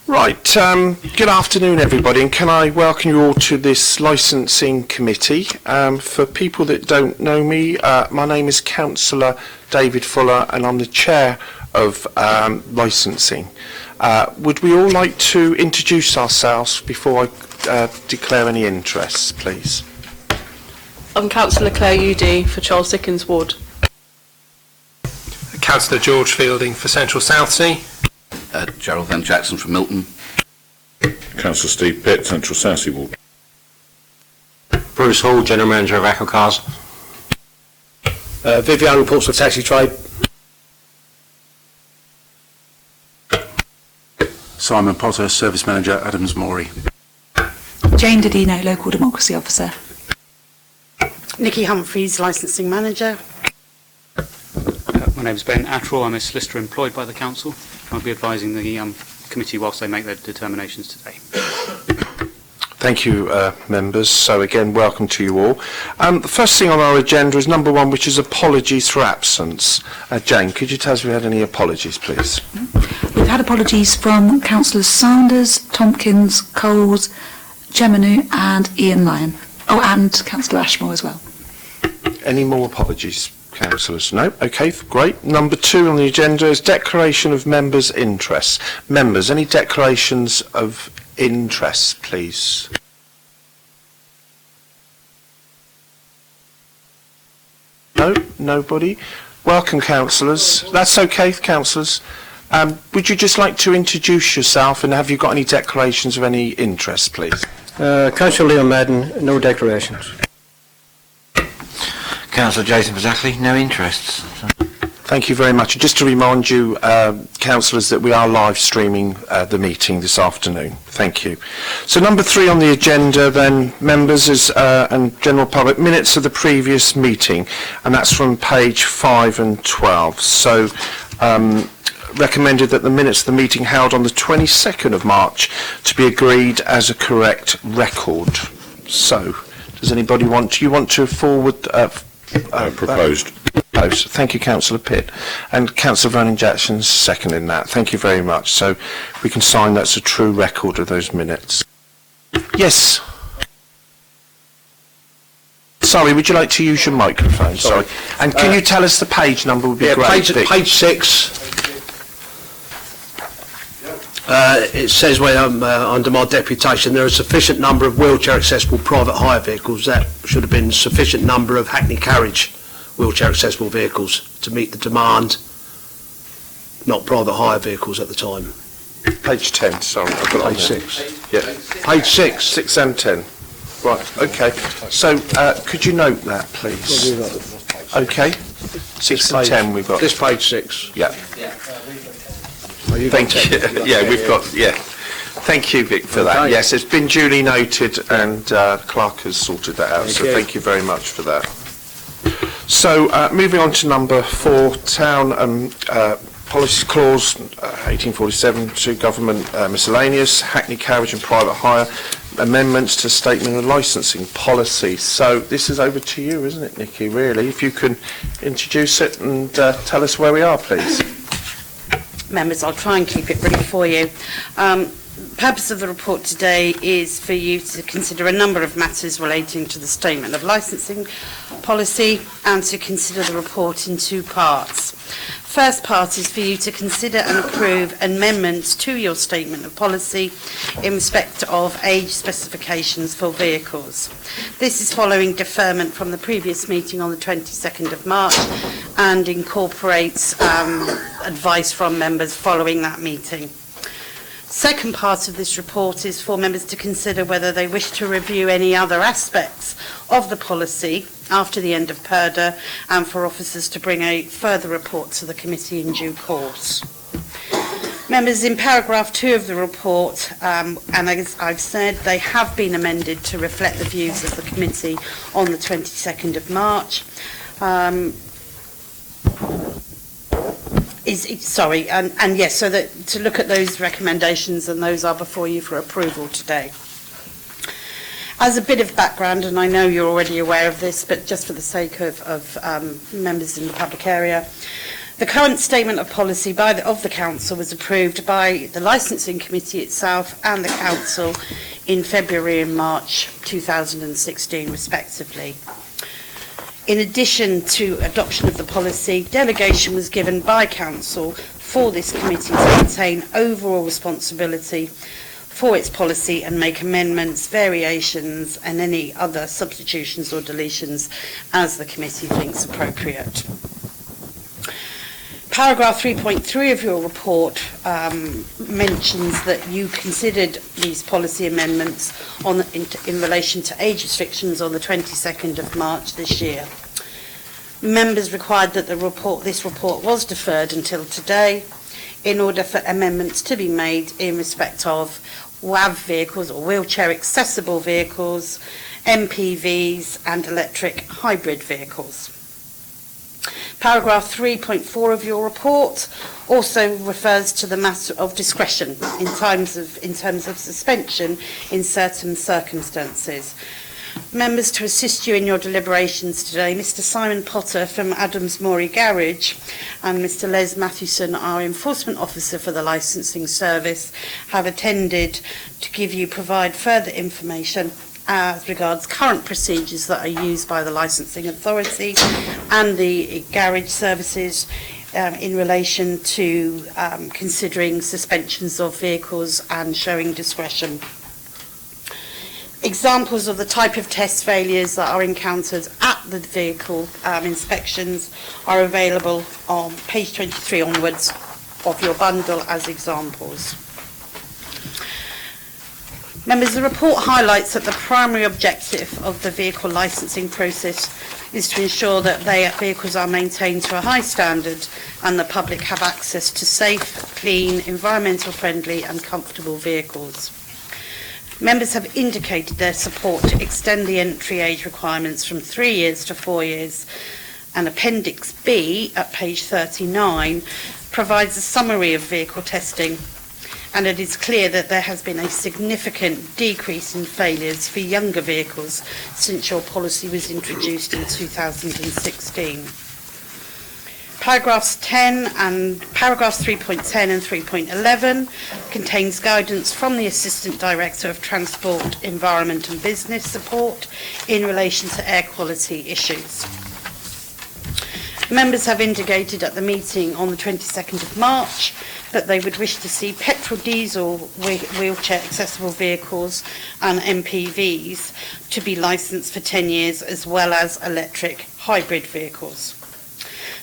Right, good afternoon everybody, and can I welcome you all to this licensing committee. For people that don't know me, my name is Councillor David Fuller and I'm the chair of licensing. Would we all like to introduce ourselves before I declare any interests, please? I'm Councillor Claire UD for Charles Dickens Ward. Councillor George Fielding for Central Southsea. Gerald Van Jackson from Milton. Councillor Steve Pitt, Central Southsea Ward. Bruce Hall, General Manager of Echo Cars. Vivian, Portsmouth Taxi Trade. Simon Potter, Service Manager, Adams Morey. Jane Didino, Local Democracy Officer. Nikki Humphreys, Licensing Manager. My name is Ben Attrell. I'm a solicitor employed by the Council. I'll be advising the committee whilst they make their determinations today. Thank you, members. So again, welcome to you all. The first thing on our agenda is number one, which is apologies for absence. Jane, could you tell us if we had any apologies, please? We've had apologies from Councillors Sanders, Tompkins, Coles, Geminu and Ian Lyon. Oh, and Councillor Ashmore as well. Any more apologies, councillors? No? Okay, great. Number two on the agenda is declaration of members' interests. Members, any declarations of interest, please? No? Nobody? Welcome, councillors. That's okay, councillors. Would you just like to introduce yourself and have you got any declarations of any interest, please? Councillor Leon Madden, no declarations. Councillor Jason Bazzackley, no interests. Thank you very much. Just to remind you, councillors, that we are live streaming the meeting this afternoon. Thank you. So number three on the agenda then, members, is and general public, minutes of the previous meeting, and that's from page 5 and 12. So recommended that the minutes of the meeting held on the 22nd of March to be agreed as a correct record. So does anybody want to forward proposed. Thank you, Councillor Pitt. And Councillor Vernon Jackson's seconding that. Thank you very much. So we can sign that's a true record of those minutes. Yes. Sorry, would you like to use your microphone? Sorry. And can you tell us the page number would be great? Page 6. It says when I'm under my deputation there are a sufficient number of wheelchair accessible private hire vehicles. That should have been sufficient number of Hackney carriage wheelchair accessible vehicles to meet the demand, not private hire vehicles at the time. Page 10, sorry. I've got page 6. Yeah. Page 6. 6 and 10. Right, okay. So could you note that, please? Okay. 6 and 10 we've got. This page 6. Yeah. Thank you. Yeah, we've got, yeah. Thank you, Vic, for that. Yes, it's been duly noted and Clark has sorted that out, so thank you very much for that. So, moving on to number 4, Town Policy Clause 1847 to Government Miscellaneous, Hackney Carriage and Private Hire, amendments to Statement of Licensing Policy. So, this is over to you, isn't it, Nikki, really? If you can introduce it and tell us where we are, please. Members, I'll try and keep it brief for you. The purpose of the report today is for you to consider a number of matters relating to the Statement of Licensing Policy and to consider the report in 2 parts. First part is for you to consider and approve amendments to your Statement of Policy in respect of age specifications for vehicles. This is following deferment from the previous meeting on the 22nd of March and incorporates advice from members following that meeting. Second part of this report is for members to consider whether they wish to review any other aspects of the policy after the end of PERDA and for officers to bring a further report to the committee in due course. Members, in paragraph 2 of the report, and as I've said, they have been amended to reflect the views of the committee on the 22nd of March. Yes, so that to look at those recommendations, and those are before you for approval today. As a bit of background, and I know you're already aware of this, but just for the sake of members in the public area, The current statement of policy of the Council was approved by the Licensing Committee itself and the Council in February and March 2016 respectively. In addition to adoption of the policy, delegation was given by Council for this committee to maintain overall responsibility for its policy and make amendments, variations and any other substitutions or deletions as the committee thinks appropriate. Paragraph 3.3 of your report mentions that you considered these policy amendments in relation to age restrictions on the 22nd of March this year. Members required that this report was deferred until today in order for amendments to be made in respect of WAV vehicles or wheelchair accessible vehicles, MPVs and electric hybrid vehicles. Paragraph 3.4 of your report also refers to the matter of discretion in terms of suspension in certain circumstances. Members, to assist you in your deliberations today, Mr Simon Potter from Adams Morey Garage and Mr Les Mathewson, our Enforcement Officer for the Licensing Service, have attended to provide further information as regards current procedures that are used by the Licensing Authority and the garage services in relation to considering suspensions of vehicles and showing discretion. Examples of the type of test failures that are encountered at the vehicle inspections are available on page 23 onwards of your bundle as examples. Members, the report highlights that the primary objective of the vehicle licensing process is to ensure that vehicles are maintained to a high standard and the public have access to safe, clean, environmental friendly and comfortable vehicles. Members have indicated their support to extend the entry age requirements from 3 years to 4 years, and Appendix B at page 39 provides a summary of vehicle testing, and it is clear that there has been a significant decrease in failures for younger vehicles since your policy was introduced in 2016. Paragraphs 3.10 and 3.11 contains guidance from the Assistant Director of Transport, Environment and Business Support in relation to air quality issues. Members have indicated at the meeting on the 22nd of March that they would wish to see petrol diesel wheelchair accessible vehicles and MPVs to be licensed for 10 years as well as electric hybrid vehicles.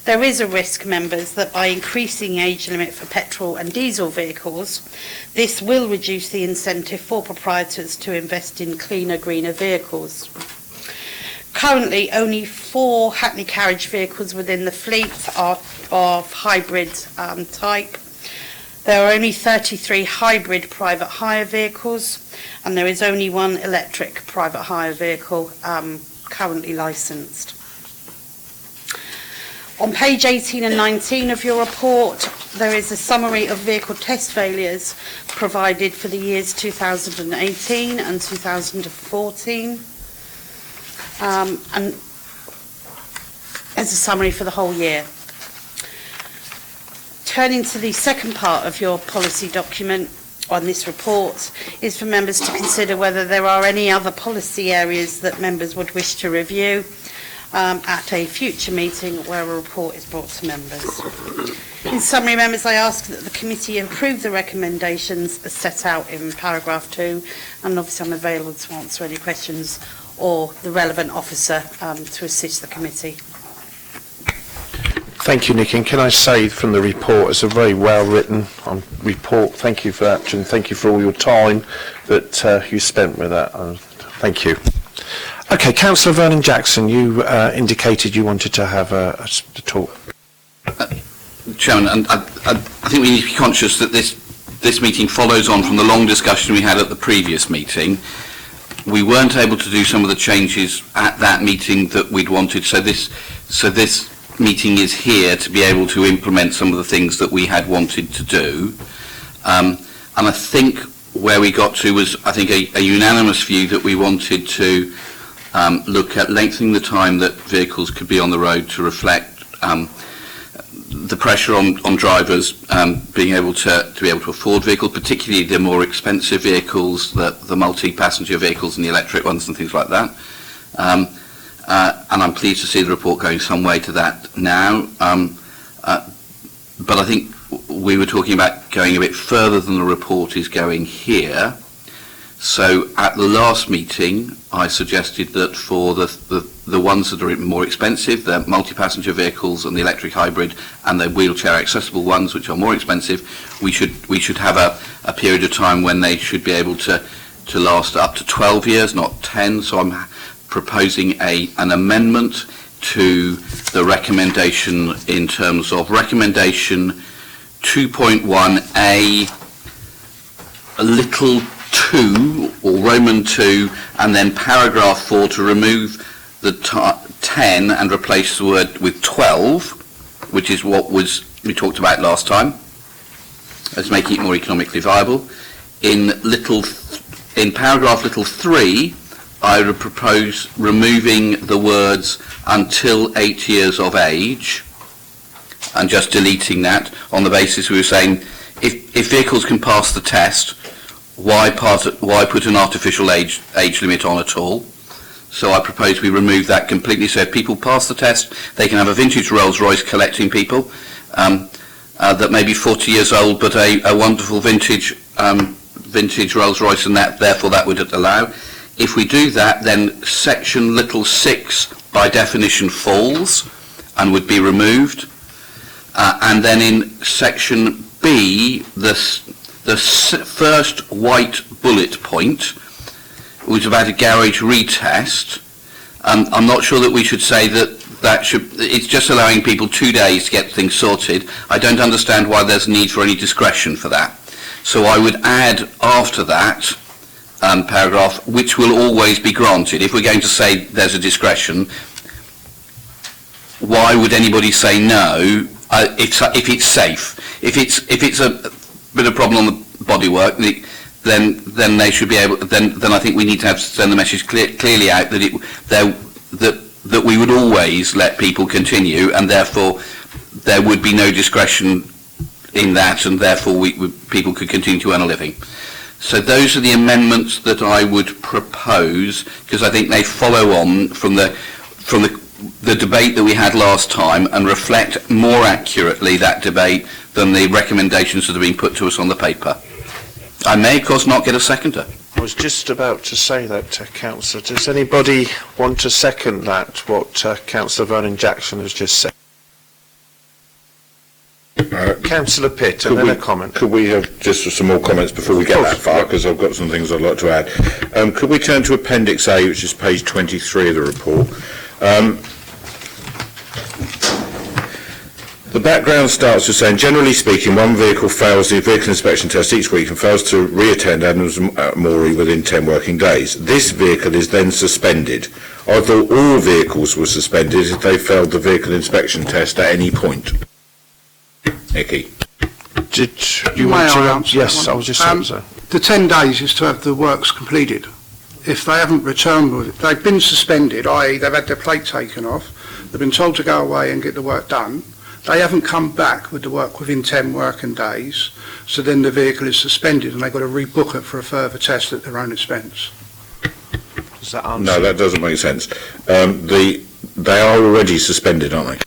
There is a risk, members, that by increasing the age limit for petrol and diesel vehicles, this will reduce the incentive for proprietors to invest in cleaner, greener vehicles. Currently, only 4 Hackney carriage vehicles within the fleet are of hybrid type. There are only 33 hybrid private hire vehicles, and there is only 1 electric private hire vehicle currently licensed. On page 18 and 19 of your report, there is a summary of vehicle test failures provided for the years 2018 and 2014, and as a summary for the whole year. Turning to the second part of your policy document on this report is for members to consider whether there are any other policy areas that members would wish to review at a future meeting where a report is brought to members. In summary, members, I ask that the committee approve the recommendations as set out in paragraph 2, and obviously I'm available to answer any questions or the relevant officer to assist the committee. Thank you, Nick. And can I say from the report, it's a very well-written report. Thank you for that, and thank you for all your time that you spent with that. Thank you. Okay, Councillor Vernon Jackson, you indicated you wanted to have a talk. Chairman, and I think we need to be conscious that this meeting follows on from the long discussion we had at the previous meeting. We weren't able to do some of the changes at that meeting that we'd wanted, so this meeting is here to be able to implement some of the things that we had wanted to do. And I think where we got to was, I think, a unanimous view that we wanted to look at lengthening the time that vehicles could be on the road to reflect the pressure on drivers being able to be able to afford vehicles, particularly the more expensive vehicles, the multi-passenger vehicles and the electric ones and things like that. And I'm pleased to see the report going some way to that now. But I think we were talking about going a bit further than the report is going here. So at the last meeting, I suggested that for the ones that are more expensive, the multi-passenger vehicles and the electric hybrid and the wheelchair accessible ones, which are more expensive, we should have a period of time when they should be able to last up to 12 years, not 10. So I'm proposing an amendment to the recommendation in terms of recommendation 2.1a, little 2 or Roman 2, and then paragraph 4 to remove the 10 and replace the word with 12, which is what we talked about last time, as making it more economically viable. In paragraph little 3, I would propose removing the words until 8 years of age and just deleting that on the basis we were saying if vehicles can pass the test, why put an artificial age limit on at all? So I propose we remove that completely. So if people pass the test, they can have a vintage Rolls-Royce collecting people that may be 40 years old, but a wonderful vintage Rolls-Royce, and therefore that would allow. If we do that, then section little 6 by definition falls and would be removed. And then in section B, the first white bullet point was about a garage retest. I'm not sure that we should say it's just allowing people 2 days to get things sorted. I don't understand why there's need for any discretion for that. So I would add after that paragraph, which will always be granted. If we're going to say there's a discretion, why would anybody say no if it's safe? If it's a bit of problem on the bodywork, then they should be able. Then I think we need to send the message clearly out that we would always let people continue, and therefore there would be no discretion in that, and therefore people could continue to earn a living. So those are the amendments that I would propose, because I think they follow on from the debate that we had last time and reflect more accurately that debate than the recommendations that have been put to us on the paper. I may, of course, not get a seconder. I was just about to say that, Councillor. Does anybody want to second that, what Councillor Vernon Jackson has just said? Councillor Pitt, and then a comment. Could we have just some more comments before we get that far, because I've got some things I'd like to add. Could we turn to Appendix A, which is page 23 of the report? The background starts with saying, generally speaking, one vehicle fails the vehicle inspection test each week and fails to re-attend Adams Morey within 10 working days. This vehicle is then suspended. I thought all vehicles were suspended if they failed the vehicle inspection test at any point. Nicky. Did you want to answer? Yes, I was just saying so. The 10 days is to have the works completed. If they haven't returned with it, they've been suspended, i.e. they've had their plate taken off, they've been told to go away and get the work done, they haven't come back with the work within 10 working days, so then the vehicle is suspended and they've got to rebook it for a further test at their own expense. Does that answer? No, that doesn't make sense. They are already suspended, aren't they?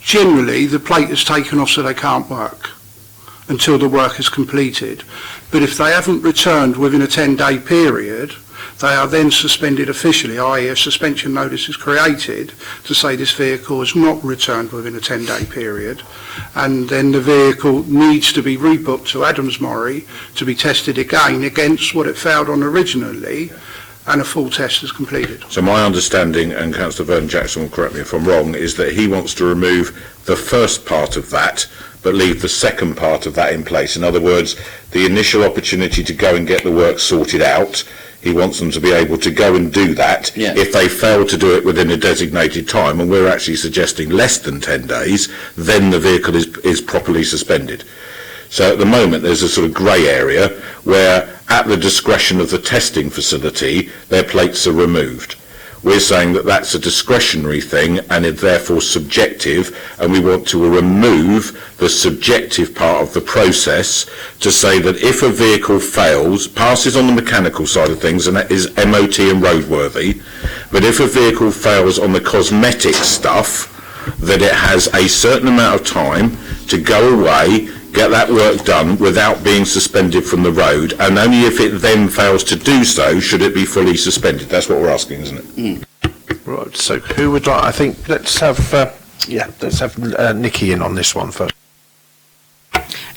Generally, the plate is taken off so they can't work until the work is completed. But if they haven't returned within a 10-day period, they are then suspended officially, i.e. a suspension notice is created to say this vehicle has not returned within a 10-day period, and then the vehicle needs to be rebooked to Adams Morey to be tested again against what it failed on originally, and a full test is completed. So my understanding, and Councillor Vernon Jackson will correct me if I'm wrong, is that he wants to remove the first part of that, but leave the second part of that in place. In other words, the initial opportunity to go and get the work sorted out, he wants them to be able to go and do that. Yeah. If they fail to do it within a designated time, and we're actually suggesting less than 10 days, then the vehicle is properly suspended. So at the moment there's a sort of grey area where at the discretion of the testing facility their plates are removed. We're saying that that's a discretionary thing and is therefore subjective, and we want to remove the subjective part of the process to say that if a vehicle fails, passes on the mechanical side of things and that is MOT and roadworthy, but if a vehicle fails on the cosmetic stuff, that it has a certain amount of time to go away, get that work done without being suspended from the road, and only if it then fails to do so should it be fully suspended. That's what we're asking, isn't it? Right, so who would like, I think, let's have Nikki in on this one first.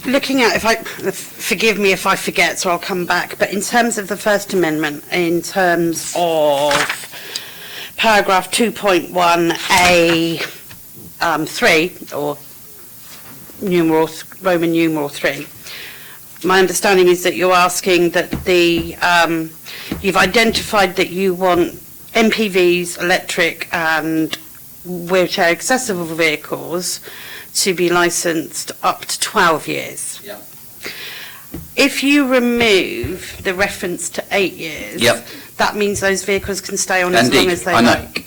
Looking at, forgive me if I forget, so I'll come back, but in terms of the First Amendment, in terms of paragraph 2.1A 3, or Roman numeral 3, my understanding is that you're asking that you've identified that you want MPVs, electric and wheelchair accessible vehicles to be licensed up to 12 years. Yeah. If you remove the reference to 8 years, that means those vehicles can stay on as long as they like.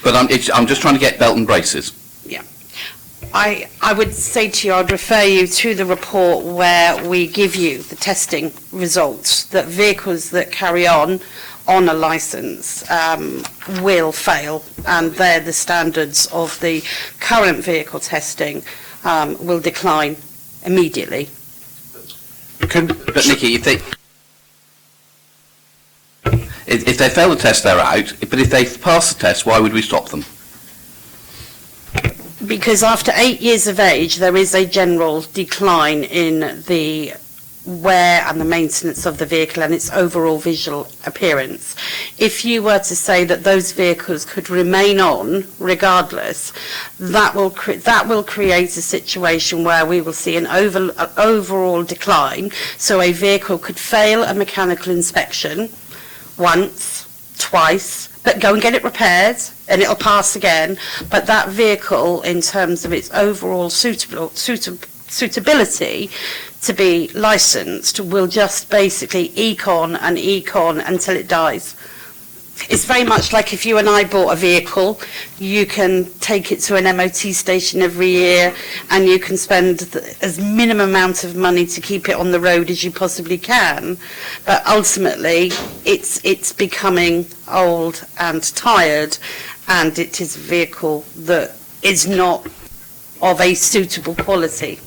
But I'm just trying to get belt and braces. Yeah. I would say to you, I'd refer you to the report where we give you the testing results that vehicles that carry on a licence will fail, and they're the standards of the current vehicle testing will decline immediately. But Nikki, if they fail the test, they're out. But if they pass the test, why would we stop them? Because after 8 years of age, there is a general decline in the wear and the maintenance of the vehicle and its overall visual appearance. If you were to say that those vehicles could remain on regardless, that will create a situation where we will see an overall decline. So a vehicle could fail a mechanical inspection once, twice, but go and get it repaired and it'll pass again. But that vehicle, in terms of its overall suitability to be licensed, will just basically eke on until it dies. It's very much like if you and I bought a vehicle, you can take it to an MOT station every year and you can spend as minimum amount of money to keep it on the road as you possibly can. But ultimately, it's becoming old and tired, and it is a vehicle that is not of a suitable quality.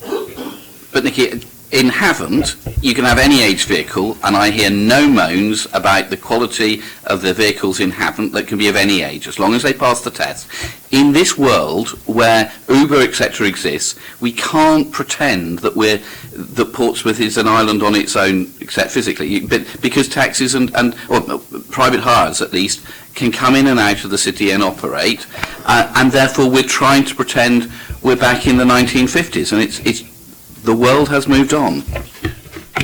But Nikki, in Havant, you can have any age vehicle, and I hear no moans about the quality of the vehicles in Havant that can be of any age, as long as they pass the test. In this world where Uber, etc. exists, we can't pretend that Portsmouth is an island on its own, except physically, because taxis or private hires at least can come in and out of the city and operate, and therefore we're trying to pretend we're back in the 1950s, and the world has moved on.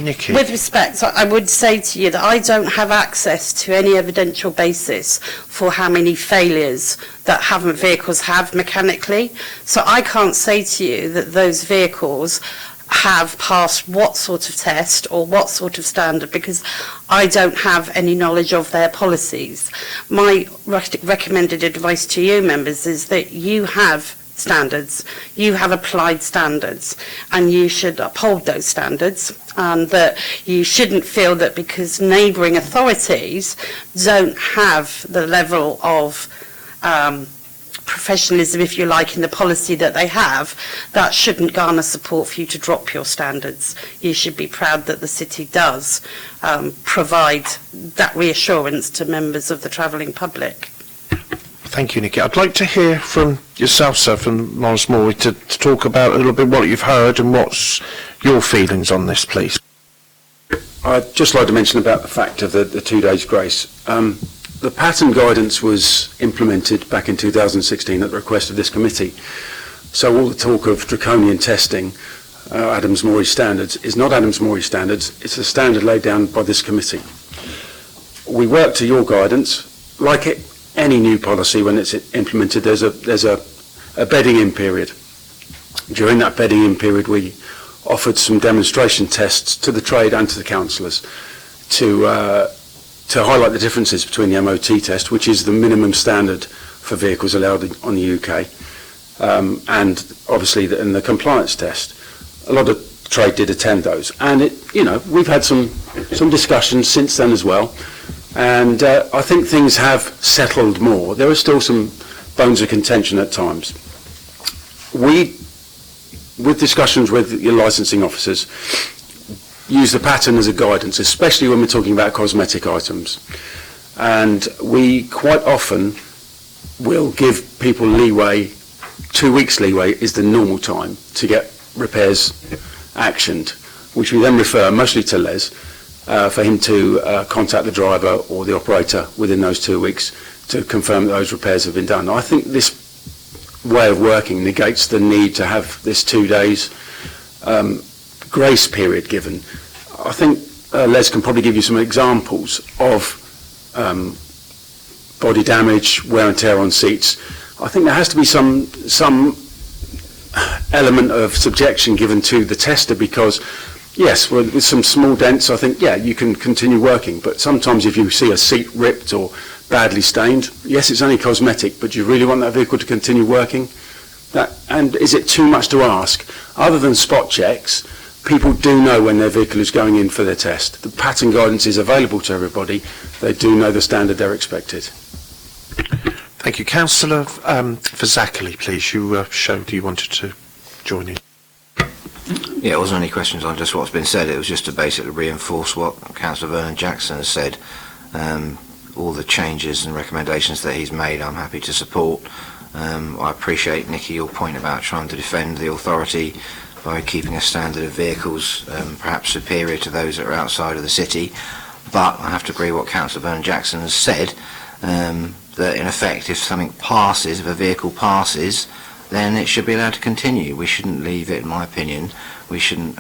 Nikki. With respect, I would say to you that I don't have access to any evidential basis for how many failures that Havant vehicles have mechanically. So I can't say to you that those vehicles have passed what sort of test or what sort of standard, because I don't have any knowledge of their policies. My recommended advice to you members is that you have standards, you have applied standards, and you should uphold those standards, and that you shouldn't feel that because neighbouring authorities don't have the level of professionalism, if you like, in the policy that they have, that shouldn't garner support for you to drop your standards. You should be proud that the city does provide that reassurance to members of the travelling public. Thank you, Nikki. I'd like to hear from yourself, sir, from Morris Morey, to talk about a little bit what you've heard and what's your feelings on this, please. I'd just like to mention about the fact of the 2 days grace. The pattern guidance was implemented back in 2016 at the request of this committee. So all the talk of draconian testing, Adams Morey standards, is not Adams Morey standards, it's a standard laid down by this committee. We work to your guidance. Like any new policy, when it's implemented, there's a bedding in period. During that bedding in period, we offered some demonstration tests to the trade and to the councillors to to highlight the differences between the MOT test, which is the minimum standard for vehicles allowed on the UK, and obviously the compliance test. A lot of trade did attend those, and we've had some discussions since then as well, and I think things have settled more. There are still some bones of contention at times. With discussions with your licensing officers, use the pattern as a guidance, especially when we're talking about cosmetic items. And we quite often will give people leeway. 2 weeks leeway is the normal time to get repairs actioned, which we then refer mostly to Les for him to contact the driver or the operator within those 2 weeks to confirm that those repairs have been done. I think this way of working negates the need to have this 2 days grace period given. I think Les can probably give you some examples of body damage, wear and tear on seats. I think there has to be some element of subjection given to the tester, because yes, with some small dents, I think, yeah, you can continue working, but sometimes if you see a seat ripped or badly stained, yes, it's only cosmetic, but do you really want that vehicle to continue working? And is it too much to ask? Other than spot checks, people do know when their vehicle is going in for their test. The pattern guidance is available to everybody. They do know the standard they're expected. Thank you. Councillor Fazakerley, please. You showed you wanted to join in. Yeah, it wasn't any questions on just what's been said. It was just to basically reinforce what Councillor Vernon Jackson has said. All the changes and recommendations that he's made, I'm happy to support. I appreciate, Nicky, your point about trying to defend the authority by keeping a standard of vehicles perhaps superior to those that are outside of the city. But I have to agree with what Councillor Vernon Jackson has said, that in effect, if something passes, if a vehicle passes, then it should be allowed to continue. We shouldn't leave it, in my opinion. We shouldn't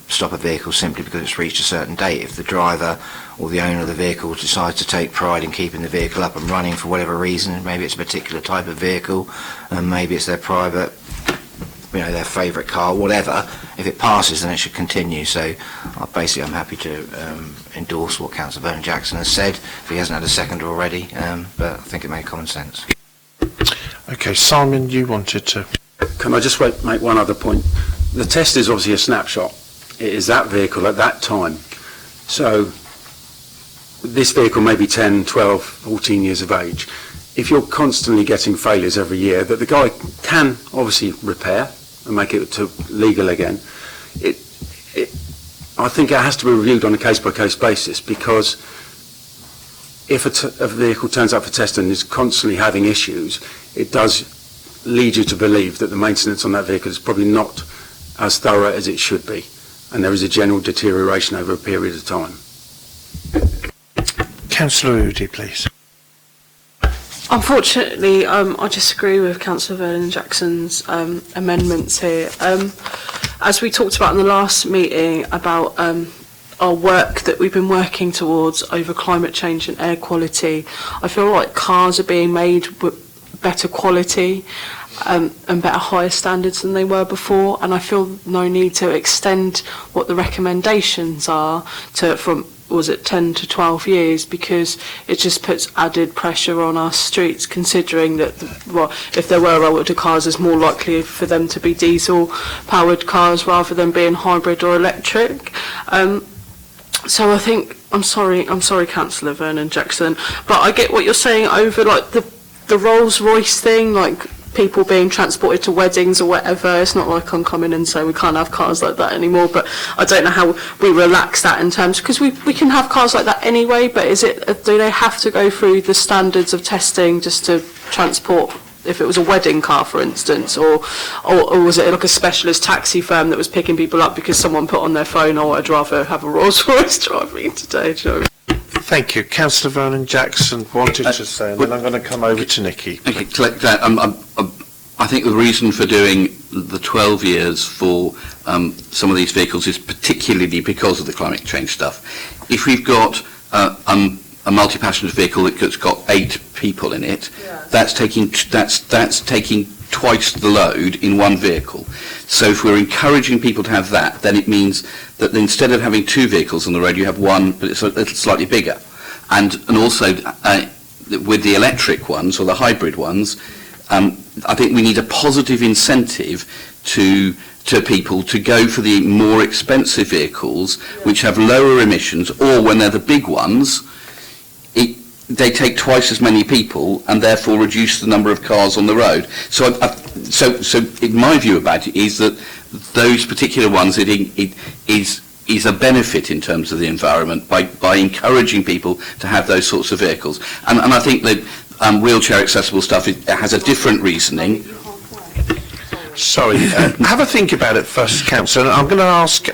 stop a vehicle simply because it's reached a certain date. If the driver or the owner of the vehicle decides to take pride in keeping the vehicle up and running for whatever reason, maybe it's a particular type of vehicle, and maybe it's their private, their favourite car, whatever, if it passes, then it should continue. So basically I'm happy to endorse what Councillor Vernon Jackson has said, if he hasn't had a second already, but I think it made common sense. Okay, Simon, you wanted to... Can I just make one other point? The test is obviously a snapshot. It is that vehicle at that time. So this vehicle may be 10, 12, 14 years of age. If you're constantly getting failures every year that the guy can obviously repair and make it to legal again, I think it has to be reviewed on a case-by-case basis, because if a vehicle turns up for test and is constantly having issues, it does lead you to believe that the maintenance on that vehicle is probably not as thorough as it should be, and there is a general deterioration over a period of time. Councillor Udy, please. Unfortunately, I disagree with Councillor Vernon Jackson's amendments here. As we talked about in the last meeting about our work that we've been working towards over climate change and air quality, I feel like cars are being made with better quality and better higher standards than they were before, and I feel no need to extend what the recommendations are to from 10 to 12 years, because it just puts added pressure on our streets, considering that if there were older cars, it's more likely for them to be diesel powered cars rather than being hybrid or electric. So I think, I'm sorry Councillor Vernon Jackson, but I get what you're saying over like the Rolls-Royce thing, like people being transported to weddings or whatever. It's not like I'm coming and saying we can't have cars like that anymore, but I don't know how we relax that in terms, because we can have cars like that anyway, but do they have to go through the standards of testing just to transport, if it was a wedding car, for instance, or was it like a specialist taxi firm that was picking people up because someone put on their phone, oh, I'd rather have a Rolls-Royce driving today, do you know? Thank you. Councillor Vernon Jackson wanted to say, and then I'm going to come over to Nicky. Okay, I think the reason for doing the 12 years for some of these vehicles is particularly because of the climate change stuff. If we've got a multi-passenger vehicle that's got 8 people in it, that's taking twice the load in one vehicle. So if we're encouraging people to have that, then it means that instead of having 2 vehicles on the road, you have one, but it's slightly bigger. and also with the electric ones or the hybrid ones, I think we need a positive incentive to people to go for the more expensive vehicles which have lower emissions, or when they're the big ones, they take twice as many people and therefore reduce the number of cars on the road. So, so in my view about it is that those particular ones, it is a benefit in terms of the environment by encouraging people to have those sorts of vehicles. And I think that wheelchair accessible stuff has a different reasoning. Sorry, have a think about it first, Councillor. I'm going to ask,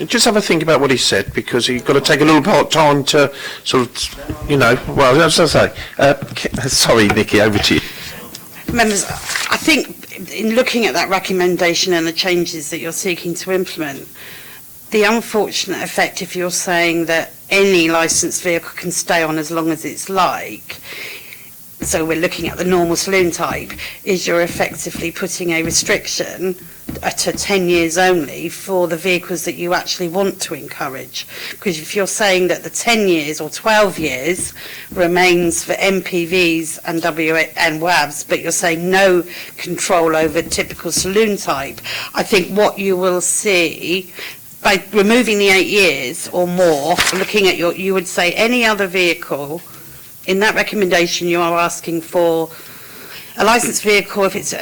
just have a think about what he said, because you've got to take a little part time to sort of, you know, well, as I say, sorry, Nikki, over to you. Members, I think in looking at that recommendation and the changes that you're seeking to implement, the unfortunate effect, if you're saying that any licensed vehicle can stay on as long as it's like, so we're looking at the normal saloon type, is you're effectively putting a restriction to 10 years only for the vehicles that you actually want to encourage. Because if you're saying that the 10 years or 12 years remains for MPVs and WAVs, but you're saying no control over typical saloon type, I think what you will see by removing the 8 years or more, looking at you would say any other vehicle. In that recommendation, you are asking for a licensed vehicle, if it's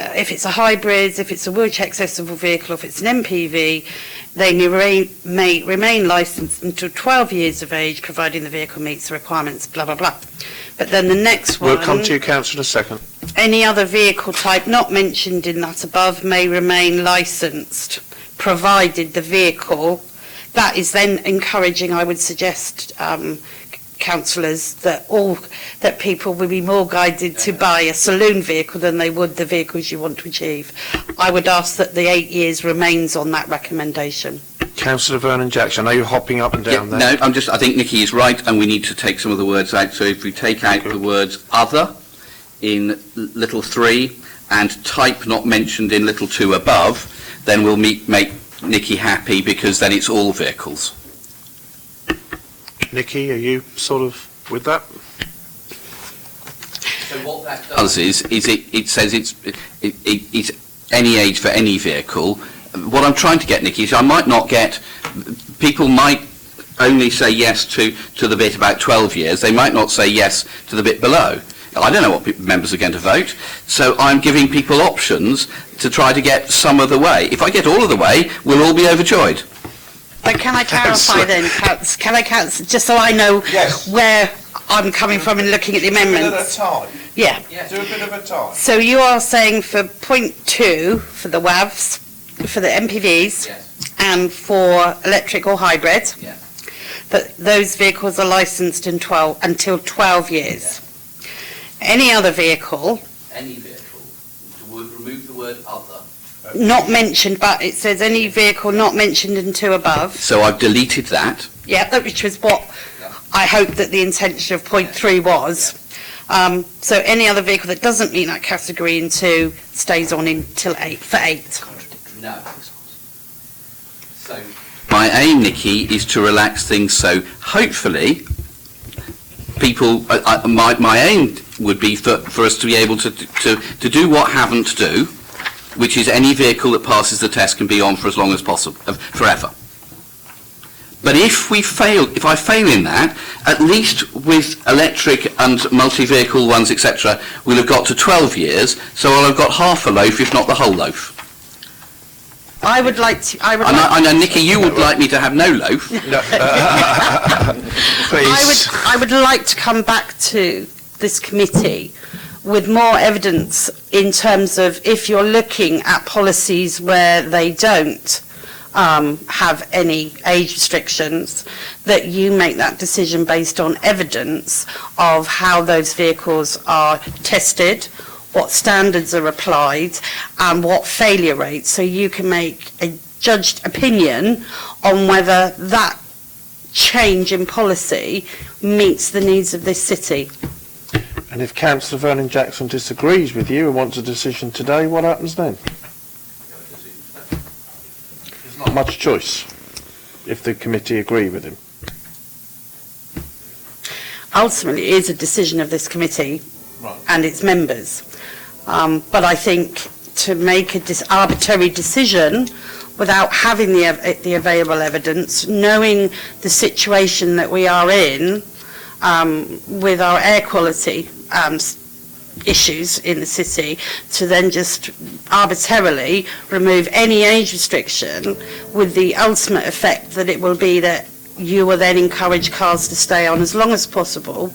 a hybrid, if it's a wheelchair accessible vehicle, if it's an MPV, they may remain licensed until 12 years of age, providing the vehicle meets the requirements, blah, blah, blah. But then the next one... We'll come to you, Councillor, in a second. Any other vehicle type not mentioned in that above may remain licensed, provided the vehicle... That is then encouraging, I would suggest, councillors, that people will be more guided to buy a saloon vehicle than they would the vehicles you want to achieve. I would ask that the 8 years remains on that recommendation. Councillor Vernon Jackson, are you hopping up and down there? No, I think Nikki is right, and we need to take some of the words out. So if we take out the words other in little 3 and type not mentioned in little 2 above, then we'll make Nikki happy, because then it's all vehicles. Nikki, are you sort of with that? So what that does is it says it's any age for any vehicle. What I'm trying to get, Nikki, is I might not get, people might only say yes to the bit about 12 years. They might not say yes to the bit below. I don't know what members are going to vote, so I'm giving people options to try to get some of the way. If I get all of the way, we'll all be overjoyed. But can I clarify then, just so I know where I'm coming from in looking at the amendments? Do a bit of a time. Yeah. Do a bit of a time. So you are saying for point 2, for the WAVs, for the MPVs, and for electric or hybrid, that those vehicles are licensed until 12 years. Any other vehicle... Any vehicle. Remove the word other. Not mentioned, but it says any vehicle not mentioned in 2 above. So I've deleted that. Yeah, which was what I hope that the intention of point 3 was. So any other vehicle that doesn't meet that category in 2 stays on until 8, for 8. No. So my aim, Nikki, is to relax things, so hopefully people, my aim would be for us to be able to do what haven't do, which is any vehicle that passes the test can be on for as long as possible, forever. But if I fail in that, at least with electric and multi-vehicle ones, etc., we'll have got to 12 years, so I'll have got half a loaf, if not the whole loaf. I would like to... I know, Nikki, you would like me to have no loaf. Please. I would like to come back to this committee with more evidence in terms of if you're looking at policies where they don't have any age restrictions, that you make that decision based on evidence of how those vehicles are tested, what standards are applied, and what failure rates, so you can make a judged opinion on whether that change in policy meets the needs of this city. And if Councillor Vernon Jackson disagrees with you and wants a decision today, what happens then? There's not much choice if the committee agree with him. ultimately is a decision of this committee and its members. But I think to make a arbitrary decision without having the available evidence, knowing the situation that we are in with our air quality issues in the city, to then just arbitrarily remove any age restriction with the ultimate effect that it will be that you will then encourage cars to stay on as long as possible.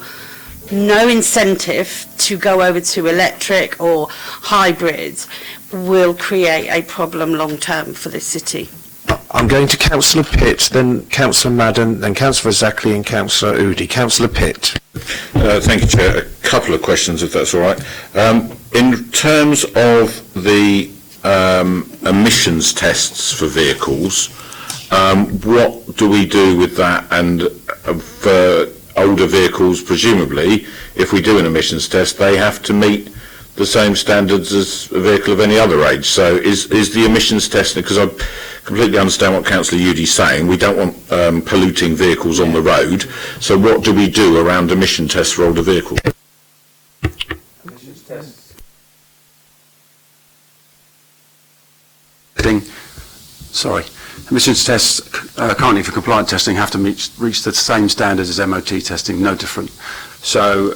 No incentive to go over to electric or hybrids will create a problem long term for this city. I'm going to Councillor Pitt, then Councillor Madden, then Councillor Zachary and Councillor Udi. Councillor Pitt. Thank you, Chair. A couple of questions, if that's all right. In terms of the emissions tests for vehicles, what do we do with that? And for older vehicles, presumably, if we do an emissions test, they have to meet the same standards as a vehicle of any other age. So is the emissions testing, because I completely understand what Councillor Udi's saying, we don't want polluting vehicles on the road, so what do we do around emission tests for older vehicles? Emissions tests. Emissions tests currently for compliant testing have to reach the same standards as MOT testing, no different. So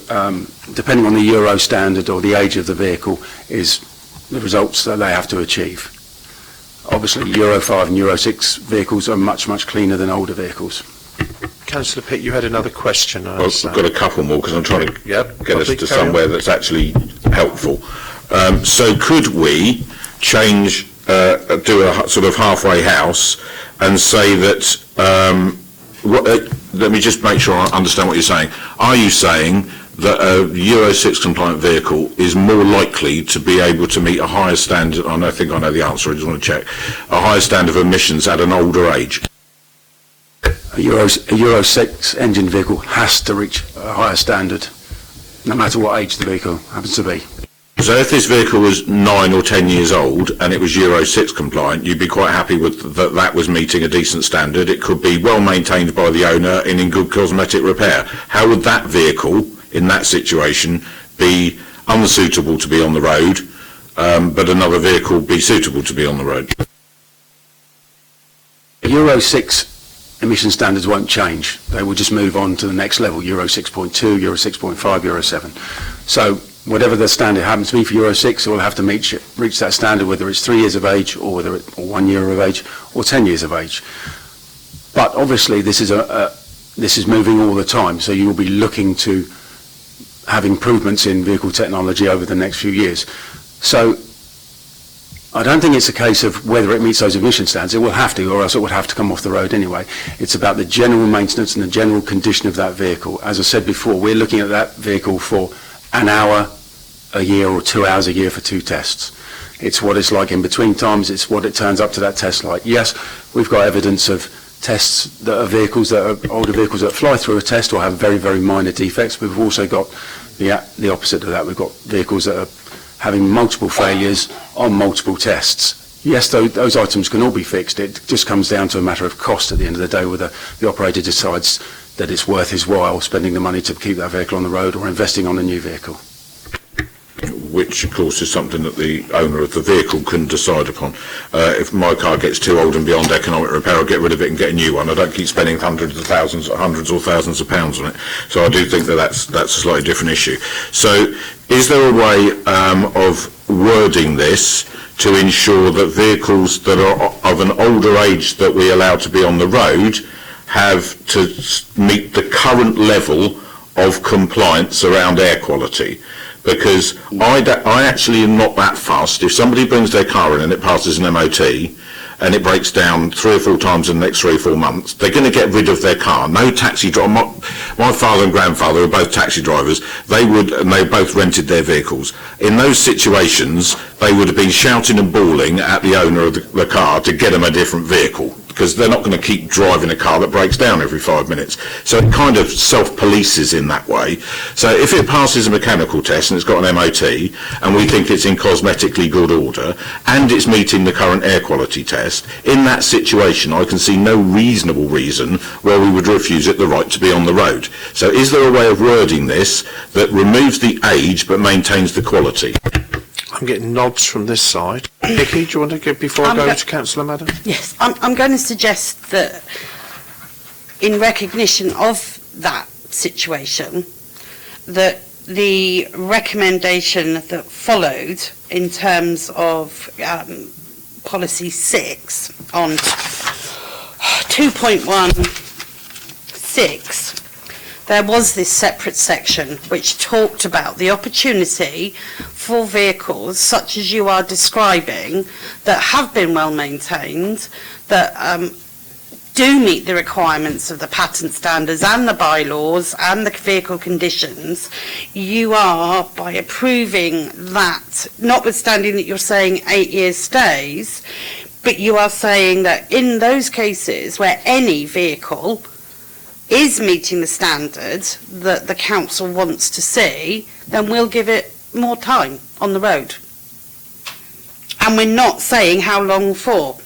depending on the Euro standard or the age of the vehicle is the results that they have to achieve. Obviously Euro 5 and Euro 6 vehicles are much, much cleaner than older vehicles. Councillor Pitt, you had another question. Well, I've got a couple more because I'm trying to get us to somewhere that's actually helpful. So could we change, do a sort of halfway house and say that, let me just make sure I understand what you're saying. Are you saying that a Euro 6 compliant vehicle is more likely to be able to meet a higher standard, I think I know the answer, I just want to check, a higher standard of emissions at an older age? A Euro 6 engine vehicle has to reach a higher standard, no matter what age the vehicle happens to be. So if this vehicle was 9 or 10 years old and it was Euro 6 compliant, you'd be quite happy with that was meeting a decent standard. It could be well maintained by the owner and in good cosmetic repair. How would that vehicle, in that situation, be unsuitable to be on the road, but another vehicle be suitable to be on the road? Euro 6 emission standards won't change. They will just move on to the next level, Euro 6.2, Euro 6.5, Euro 7. So whatever the standard happens to be for Euro 6, it will have to reach that standard, whether it's 3 years of age or or 1 year of age or 10 years of age. But obviously this is moving all the time, so you will be looking to have improvements in vehicle technology over the next few years. So I don't think it's a case of whether it meets those emission standards. It will have to, or else it would have to come off the road anyway. It's about the general maintenance and the general condition of that vehicle. As I said before, we're looking at that vehicle for an hour a year or 2 hours a year for 2 tests. It's what it's like in between times. It's what it turns up to that test like. Yes, we've got evidence of tests that are vehicles that are older vehicles that fly through a test or have very, very minor defects. But we've also got the opposite of that. We've got vehicles that are having multiple failures on multiple tests. Yes, those items can all be fixed. It just comes down to a matter of cost at the end of the day, whether the operator decides that it's worth his while spending the money to keep that vehicle on the road or investing on a new vehicle. Which, of course, is something that the owner of the vehicle can decide upon. If my car gets too old and beyond economic repair, I'll get rid of it and get a new one. I don't keep spending hundreds or thousands of pounds on it. So I do think that that's a slightly different issue. So is there a way of wording this to ensure that vehicles that are of an older age that we allow to be on the road have to meet the current level of compliance around air quality? Because I actually am not that fast. If somebody brings their car in and it passes an MOT and it breaks down 3 or 4 times in the next 3 or 4 months, they're going to get rid of their car. No taxi driver. My father and grandfather were both taxi drivers. They both rented their vehicles. In those situations, they would have been shouting and bawling at the owner of the car to get them a different vehicle. because they're not going to keep driving a car that breaks down every 5 minutes. So it kind of self-polices in that way. So if it passes a mechanical test and it's got an MOT, and we think it's in cosmetically good order, and it's meeting the current air quality test, in that situation I can see no reasonable reason why we would refuse it the right to be on the road. So is there a way of wording this that removes the age but maintains the quality? I'm getting nods from this side. Nikki, do you want to go before I go to Councillor Madden? Yes, I'm going to suggest that in recognition of that situation, that the recommendation that followed in terms of policy 6 on 2.16, there was this separate section which talked about the opportunity for vehicles such as you are describing that have been well maintained, that do meet the requirements of the patent standards and the bylaws and the vehicle conditions. You are, by approving that, notwithstanding that you're saying 8 years stays, but you are saying that in those cases where any vehicle is meeting the standards that the council wants to see, then we'll give it more time on the road. And we're not saying how long for.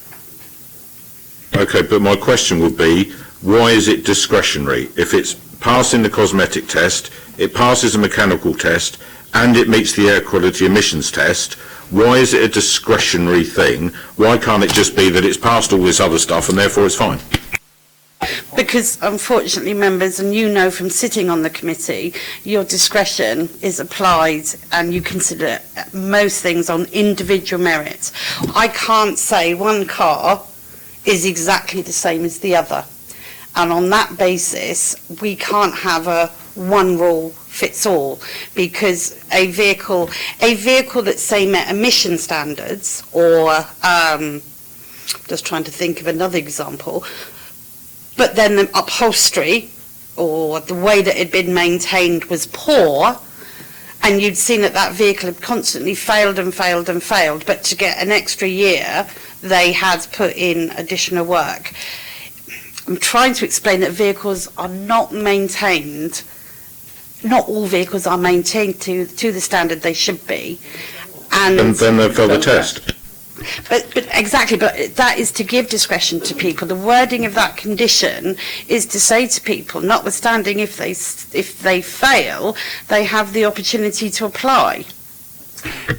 Okay, but my question would be, why is it discretionary? If it's passing the cosmetic test, it passes a mechanical test, and it meets the air quality emissions test, why is it a discretionary thing? Why can't it just be that it's passed all this other stuff and therefore it's fine? Because unfortunately, members, and you know from sitting on the committee, your discretion is applied and you consider most things on individual merit. I can't say one car is exactly the same as the other. And on that basis, we can't have a one rule fits all, because a vehicle that say met emission standards, or just trying to think of another example, but then the upholstery or the way that it had been maintained was poor, and you'd seen that that vehicle had constantly failed and failed and failed, but to get an extra year, they had put in additional work. I'm trying to explain that vehicles are not maintained, not all vehicles are maintained to the standard they should be. And then they've failed the test. But exactly, but that is to give discretion to people. The wording of that condition is to say to people, notwithstanding if they fail, they have the opportunity to apply.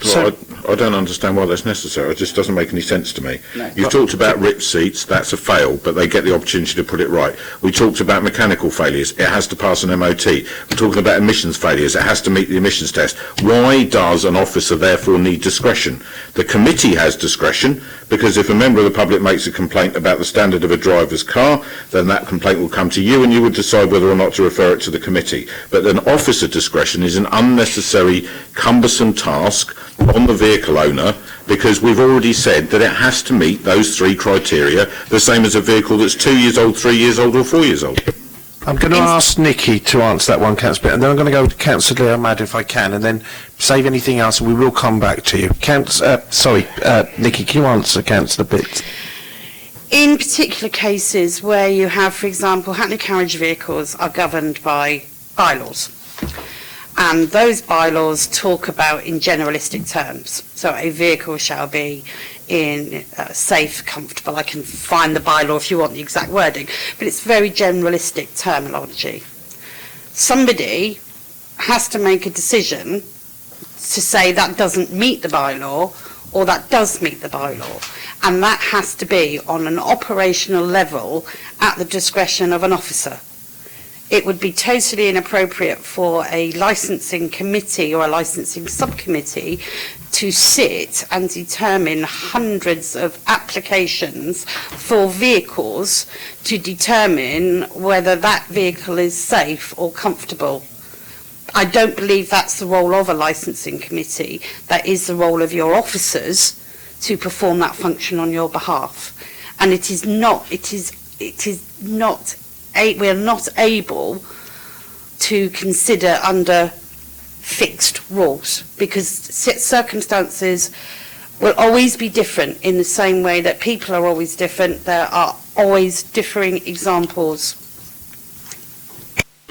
Well, I don't understand why that's necessary. It just doesn't make any sense to me. No. You've talked about ripped seats, that's a fail, but they get the opportunity to put it right. We talked about mechanical failures, it has to pass an MOT. We're talking about emissions failures, it has to meet the emissions test. Why does an officer therefore need discretion? The committee has discretion, because if a member of the public makes a complaint about the standard of a driver's car, then that complaint will come to you and you would decide whether or not to refer it to the committee. But then officer discretion is an unnecessary, cumbersome task on the vehicle owner, because we've already said that it has to meet those three criteria, the same as a vehicle that's 2 years old, 3 years old or 4 years old. I'm going to ask Nikki to answer that one, Councillor, and then I'm going to go to Councillor Ahmad if I can, and then save anything else and we will come back to you. Nikki, can you answer Councillor Pitts? In particular cases where you have, for example, hackney carriage vehicles are governed by bylaws. And those bylaws talk about in generalistic terms. So a vehicle shall be in safe, comfortable. I can find the bylaw if you want the exact wording, but it's very generalistic terminology. Somebody has to make a decision to say that doesn't meet the bylaw or that does meet the bylaw. And that has to be on an operational level at the discretion of an officer. It would be totally inappropriate for a licensing committee or a licensing subcommittee to sit and determine hundreds of applications for vehicles to determine whether that vehicle is safe or comfortable. I don't believe that's the role of a licensing committee. That is the role of your officers to perform that function on your behalf. And we're not able to consider under fixed rules, because circumstances will always be different in the same way that people are always different. There are always differing examples.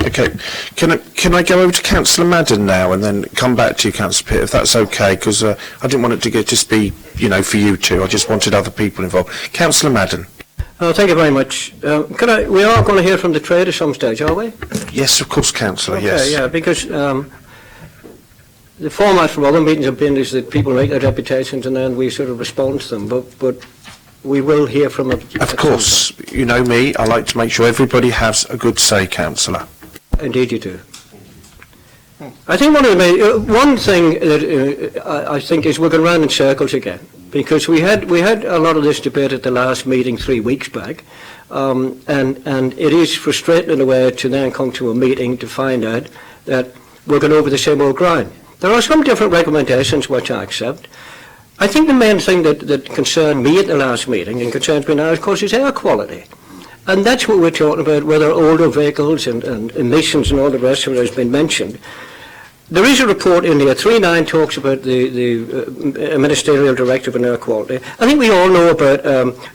Okay, can I go over to Councillor Madden now and then come back to you, Councillor Pitt, if that's okay, because I didn't want it to just be, for you two. I just wanted other people involved. Councillor Madden. Thank you very much. We are going to hear from the trade at some stage, are we? Yes, of course, Councillor, Okay, yes. yeah, because the format from other meetings have been is that people make their deputations and then we sort of respond to them, but we will hear from them. Of course, you know me, I like to make sure everybody has a good say, Councillor. Indeed you do. I think one thing that I think is we're going round in circles again, because we had a lot of this debate at the last meeting 3 weeks back, and it is frustrating in a way to then come to a meeting to find out that we're going over the same old grind. There are some different recommendations which I accept. I think the main thing that concerned me at the last meeting and concerns me now, of course, is air quality. And that's what we're talking about, whether older vehicles and emissions and all the rest of it has been mentioned. There is a report in here, 3.9 talks about the Ministerial Directive on Air Quality. I think we all know about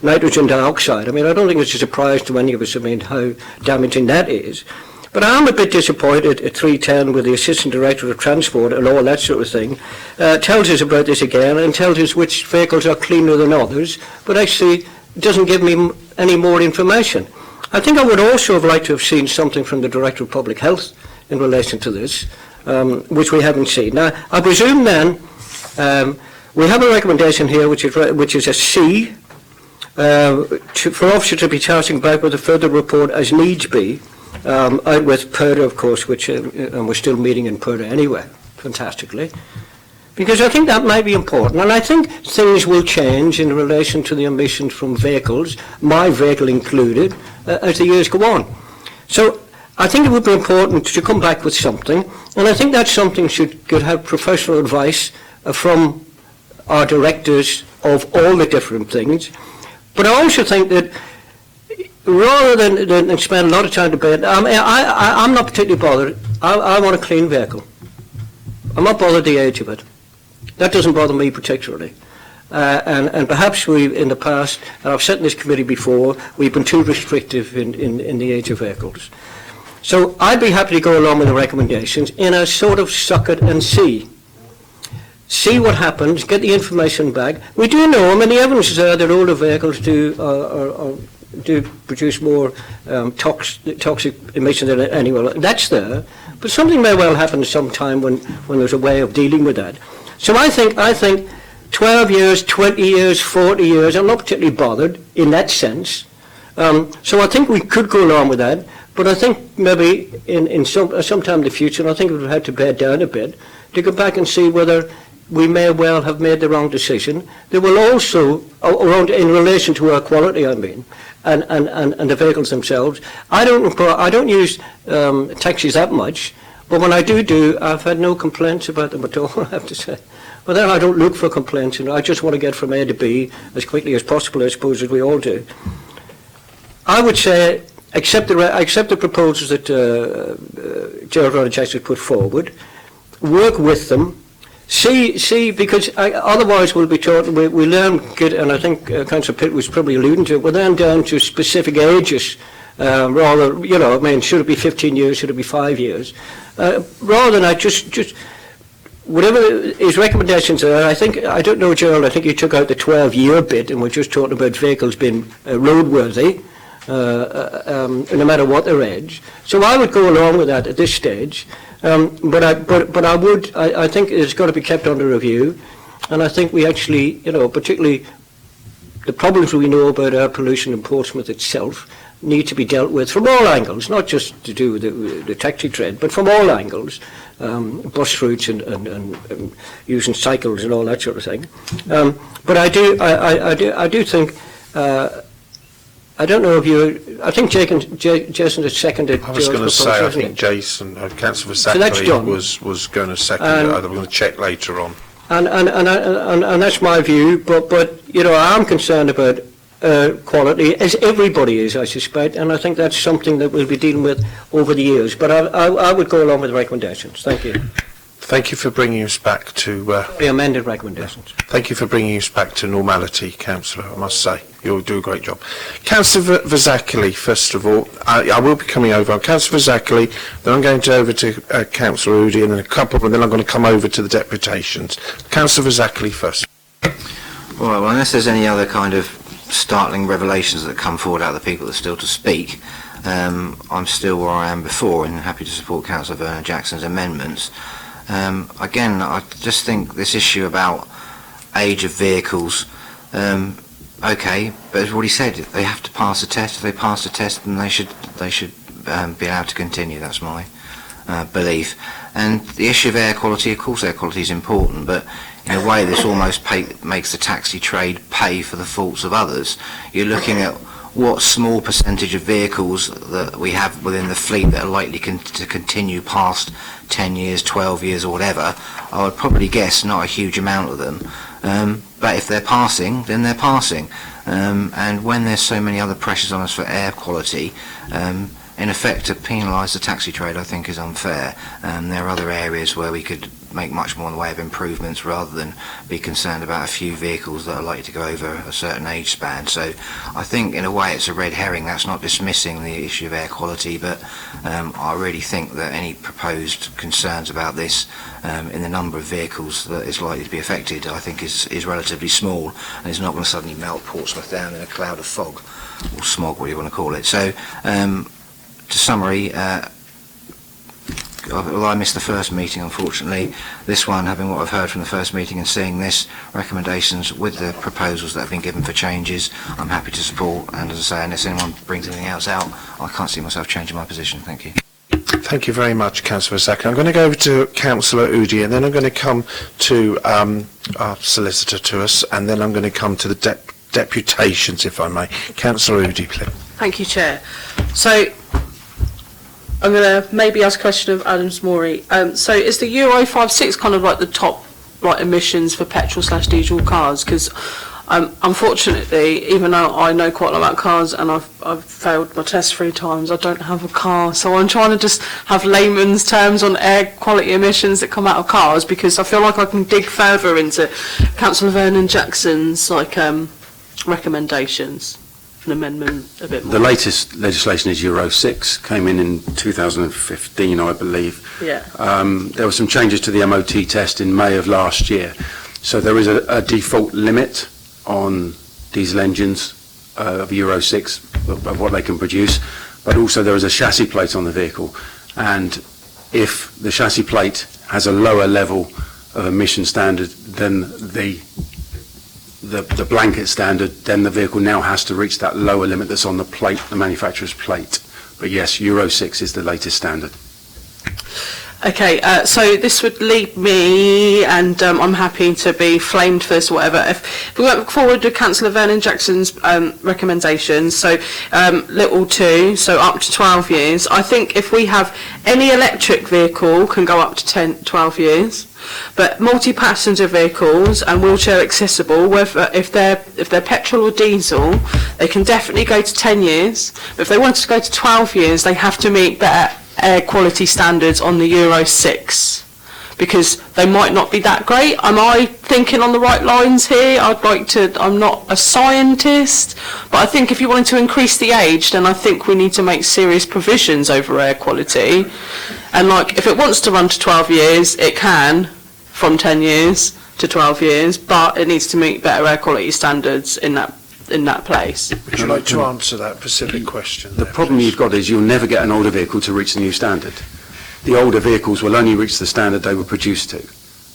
nitrogen dioxide. I mean, I don't think it's a surprise to any of us, how damaging that is. But I'm a bit disappointed at 3.10 with the Assistant Director of Transport and all that sort of thing. Tells us about this again and tells us which vehicles are cleaner than others, but actually doesn't give me any more information. I think I would also have liked to have seen something from the Director of Public Health in relation to this, which we haven't seen. Now, I presume then we have a recommendation here which is a C, for officers to be charging back with a further report as needs be, out with PERDA, of course, which and we're still meeting in PERDA anyway, fantastically. Because I think that might be important, and I think things will change in relation to the emissions from vehicles, my vehicle included, as the years go on. So I think it would be important to come back with something, and I think that something could have professional advice from our directors of all the different things. But I also think that rather than spend a lot of time debating, I'm not particularly bothered. I want a clean vehicle. I'm not bothered the age of it. That doesn't bother me particularly. And perhaps we, in the past, and I've said in this committee before, we've been too restrictive in the age of vehicles. So I'd be happy to go along with the recommendations in a sort of suck it and see. See what happens, get the information back. We do know, the evidence is there that older vehicles do produce more toxic emissions than anyone. That's there, but something may well happen sometime when there's a way of dealing with that. So I think 12 years, 20 years, 40 years, I'm not particularly bothered in that sense. So I think we could go along with that, but I think maybe in sometime in the future, I think we would have to bear down a bit to go back and see whether we may well have made the wrong decision. There will also, in relation to air quality, I mean, and the vehicles themselves. I don't use taxis that much, but when I do, I've had no complaints about them at all, I have to say. But then I don't look for complaints, I just want to get from A to B as quickly as possible, I suppose, as we all do. I would say, accept the proposals that Gerald Ronald Jackson put forward, work with them, see, because otherwise we'll be taught, we learn, and I think Councillor Pitt was probably alluding to it, we're then down to specific ages, rather, should it be 15 years, should it be 5 years? Rather than just whatever his recommendations are, I don't know, Gerald, I think you took out the 12-year bit, and we're just talking about vehicles being roadworthy, no matter what their age. So I would go along with that at this stage. But I think it's got to be kept under review, and I think we actually, particularly the problems we know about air pollution in Portsmouth itself need to be dealt with from all angles, not just to do with the taxi trade, but from all angles, bus routes and using cycles and all that sort of thing. But I do think. I don't know if you. I think Jason has seconded. I was going to say, I think Jason, Councillor Vasackley was going to second it. We're going to check later on. And that's my view. But I'm concerned about quality, as everybody is, I suspect. And I think that's something that we'll be dealing with over the years. But I would go along with the recommendations. Thank you. Thank you for bringing us back to... The amended recommendations. Thank you for bringing us back to normality, Councillor, I must say. You'll do a great job. Councillor Vazacali, first of all. I will be coming over. I'm Councillor Vazacali, then I'm going over to Councillor Udi, and then a couple, and then I'm going to come over to the deputations. Councillor Vazacali first. All right, well, unless there's any other kind of startling revelations that come forward out of the people that are still to speak, I'm still where I am before and happy to support Councillor Vernon Jackson's amendments. Again, I just think this issue about age of vehicles, okay, but as what he said, they have to pass a test. If they pass the test, then they should be allowed to continue. That's my belief. And the issue of air quality, of course, air quality is important, but in a way, this almost makes the taxi trade pay for the faults of others. You're looking at what small percentage of vehicles that we have within the fleet that are likely to continue past 10 years, 12 years or whatever. I would probably guess not a huge amount of them. But if they're passing, then they're passing. And when there's so many other pressures on us for air quality, in effect to penalise the taxi trade I think is unfair. There are other areas where we could make much more in the way of improvements rather than be concerned about a few vehicles that are likely to go over a certain age span. So I think in a way it's a red herring. That's not dismissing the issue of air quality, but I really think that any proposed concerns about this in the number of vehicles that is likely to be affected I think is relatively small, and it's not going to suddenly melt Portsmouth down in a cloud of fog or smog, what you want to call it. So to summary, although I missed the first meeting, unfortunately, this one, having what I've heard from the first meeting and seeing this, recommendations with the proposals that have been given for changes, I'm happy to support. And as I say, unless anyone brings anything else out, I can't see myself changing my position. Thank you. Thank you very much, Councillor Zaki. I'm going to go over to Councillor Udi, and then I'm going to come to our solicitor to us, and then I'm going to come to the deputations, if I may. Councillor Udi, please. Thank you, Chair. So I'm going to maybe ask a question of Adams Morey. So is the Euro 5/6 kind of like the top emissions for petrol/diesel cars? Because unfortunately, even though I know quite a lot about cars and I've failed my test 3 times, I don't have a car. So I'm trying to just have layman's terms on air quality emissions that come out of cars, because I feel like I can dig further into Councillor Vernon Jackson's recommendations. An amendment a bit more. The latest legislation is Euro 6, came in 2015, I believe. Yeah. There were some changes to the MOT test in May of last year. So there is a default limit on diesel engines of Euro 6 of what they can produce, but also there is a chassis plate on the vehicle. And if the chassis plate has a lower level of emission standard than the blanket standard, then the vehicle now has to reach that lower limit that's on the plate, the manufacturer's plate. But yes, Euro 6 is the latest standard. Okay, so this would lead me, and I'm happy to be flamed for this or whatever, if we went forward to Councillor Vernon Jackson's recommendations, so little 2, so up to 12 years. I think if we have any electric vehicle can go up to 12 years, but multi-passenger vehicles and wheelchair accessible, whether if they're petrol or diesel, they can definitely go to 10 years. But if they want to go to 12 years, they have to meet better air quality standards on the Euro 6, because they might not be that great. Am I thinking on the right lines here? I'm not a scientist, but I think if you wanted to increase the age, then I think we need to make serious provisions over air quality. And if it wants to run to 12 years, it can, from 10 years to 12 years, but it needs to meet better air quality standards in that place. Would you like to answer that specific question? The problem you've got is you'll never get an older vehicle to reach the new standard. The older vehicles will only reach the standard they were produced to.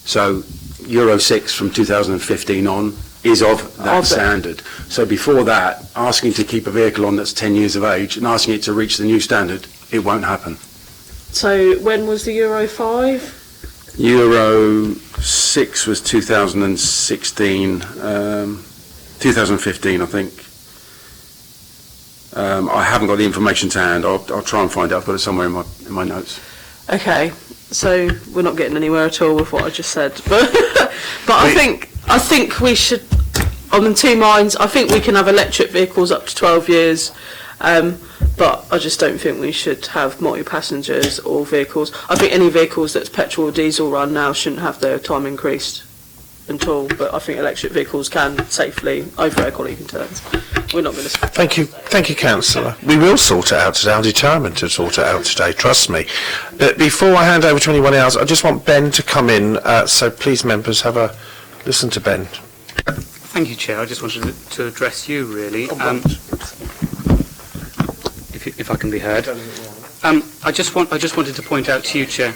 So Euro 6 from 2015 on is of that standard. So before that, asking to keep a vehicle on that's 10 years of age and asking it to reach the new standard, it won't happen. So when was the Euro 5? Euro 6 was 2016, 2015, I think. I haven't got the information to hand. I'll try and find it. I've got it somewhere in my notes. Okay, so we're not getting anywhere at all with what I just said. But I think we should, on the 2 minds, I think we can have electric vehicles up to 12 years. but I just don't think we should have multi-passengers or vehicles. I think any vehicles that's petrol or diesel run now shouldn't have their time increased at all, but I think electric vehicles can safely over air quality concerns. We're not going to... Thank you, Councillor. We will sort it out today. I'm determined to sort it out today, trust me. But before I hand over to anyone else, I just want Ben to come in, so please, members, have a listen to Ben. Thank you, Chair. I just wanted to address you, really. If I can be heard. I just wanted to point out to you, Chair.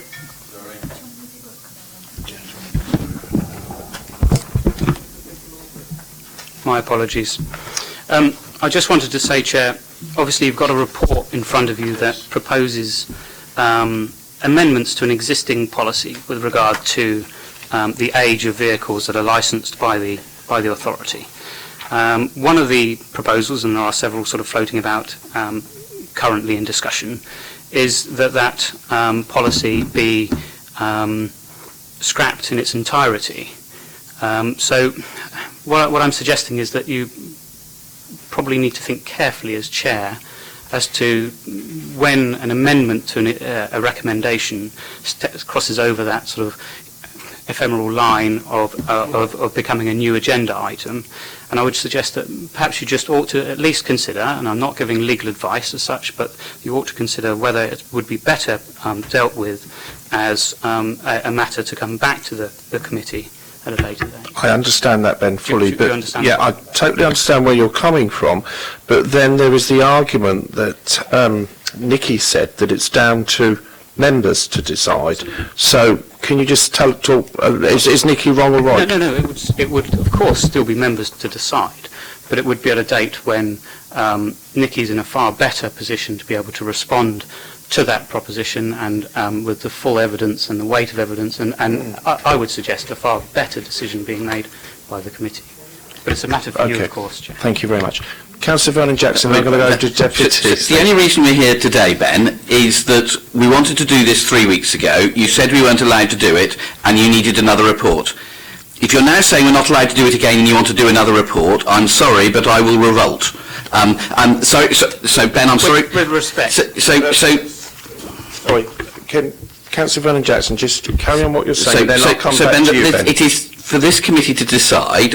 My apologies. I just wanted to say, Chair, obviously you've got a report in front of you that proposes amendments to an existing policy with regard to the age of vehicles that are licensed by the authority. One of the proposals, and there are several sort of floating about currently in discussion, is that policy be scrapped in its entirety. So what I'm suggesting is that you probably need to think carefully as chair as to when an amendment to a recommendation crosses over that sort of ephemeral line of becoming a new agenda item. And I would suggest that perhaps you just ought to at least consider, and I'm not giving legal advice as such, but you ought to consider whether it would be better dealt with as a matter to come back to the committee at a later date. I understand that, Ben, fully, Do you understand yeah, that? I totally understand where you're coming from, but then there is the argument that Nikki said that it's down to members to decide. So can you just talk? Is Nikki wrong or right? No. It would of course still be members to decide, but it would be at a date when Nikki's in a far better position to be able to respond to that proposition and with the full evidence and the weight of evidence, and I would suggest a far better decision being made by the committee. But it's a matter for you, of course, Chair. Thank you very much. Councillor Vernon Jackson, we're going to go to deputies. The only reason we're here today, Ben, is that we wanted to do this 3 weeks ago. You said we weren't allowed to do it, and you needed another report. If you're now saying we're not allowed to do it again and you want to do another report, I'm sorry, but I will revolt. So Ben, I'm sorry. With respect. Sorry, can Councillor Vernon Jackson just carry on what you're saying, then I'll come back Ben, to you, Ben. it is for this committee to decide.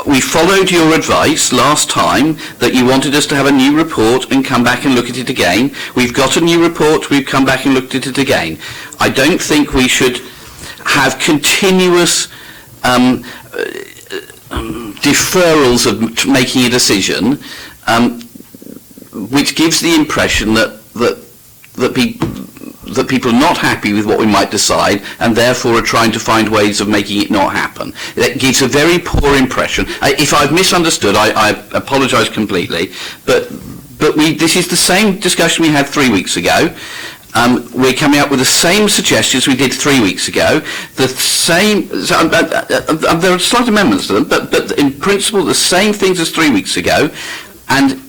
We followed your advice last time that you wanted us to have a new report and come back and look at it again. We've got a new report, we've come back and looked at it again. I don't think we should have continuous deferrals of making a decision, which gives the impression that people are not happy with what we might decide and therefore are trying to find ways of making it not happen. That gives a very poor impression. If I've misunderstood, I apologise completely, but this is the same discussion we had 3 weeks ago. We're coming up with the same suggestions we did 3 weeks ago. The same, there are slight amendments to them, but in principle the same things as 3 weeks ago. And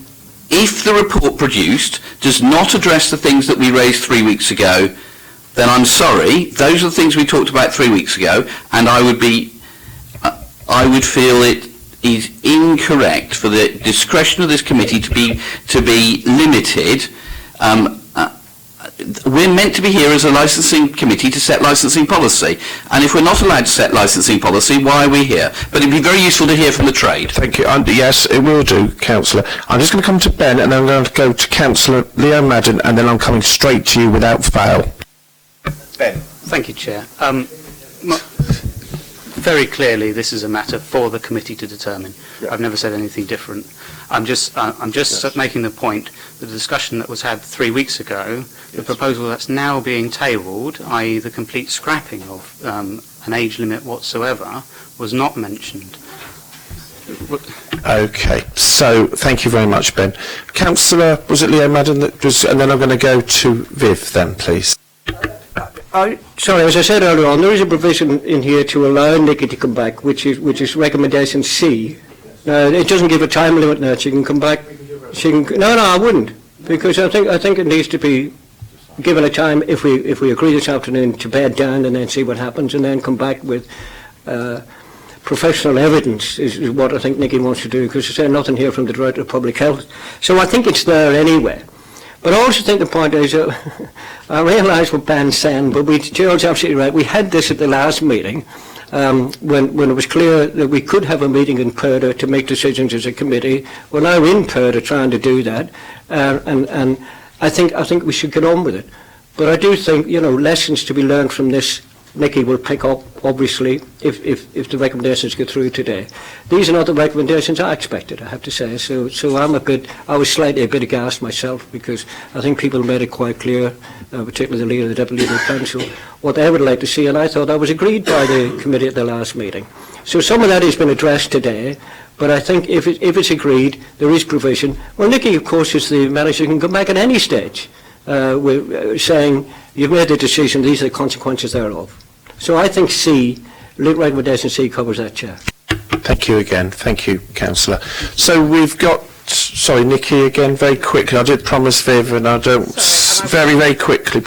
if the report produced does not address the things that we raised 3 weeks ago, then I'm sorry, those are the things we talked about 3 weeks ago, and I would feel it is incorrect for the discretion of this committee to be limited. We're meant to be here as a licensing committee to set licensing policy, and if we're not allowed to set licensing policy, why are we here? But it'd be very useful to hear from the trade. Thank you. Yes, it will do, Councillor. I'm just going to come to Ben, and then I'm going to go to Councillor Leo Madden, and then I'm coming straight to you without fail. Ben. Thank you, Chair. Very clearly, this is a matter for the committee to determine. Yeah. I've never said anything different. I'm just making the point that the discussion that was had 3 weeks ago, the proposal that's now being tabled, i.e. the complete scrapping of an age limit whatsoever, was not mentioned. Okay, so thank you very much, Ben. Councillor, was it Leo Madden that was, and then I'm going to go to Viv then, please. Sorry, as I said earlier on, there is a provision in here to allow Nikki to come back, which is recommendation C. It doesn't give a time limit now. She can come back. No, I wouldn't, because I think it needs to be given a time. If we agree this afternoon to bed down and then see what happens, and then come back with. professional evidence is what I think Nicky wants to do, because there's nothing here from the Director of Public Health. So I think it's there anyway. But I also think the point is, I realise what Ben's saying, but Gerald's absolutely right. We had this at the last meeting, when it was clear that we could have a meeting in Purda to make decisions as a committee. We're now in Purda trying to do that, and I think we should get on with it. But I do think, lessons to be learned from this, Nicky will pick up, obviously, if the recommendations go through today. These are not the recommendations I expected, I have to say. So I was slightly a bit aghast myself, because I think people made it quite clear, particularly the leader of the Deputy Leader of the Council, what they would like to see, and I thought that was agreed by the committee at the last meeting. So some of that has been addressed today, but I think if it's agreed, there is provision. Well, Nicky, of course, is the manager, can come back at any stage, saying, you've made a decision, these are the consequences thereof. So I think recommendation C covers that, Chair. Thank you again. Thank you, Councillor. So we've got, sorry, Nicky again, very quickly. I did promise Viv, and I don't, very quickly.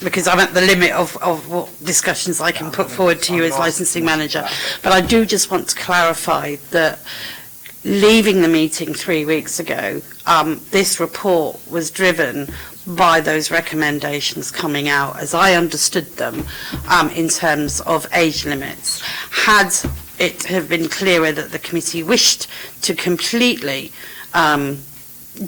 Because I'm at the limit of what discussions I can put forward to you as licensing manager. But I do just want to clarify that leaving the meeting 3 weeks ago, this report was driven by those recommendations coming out, as I understood them, in terms of age limits. Had it have been clearer that the committee wished to completely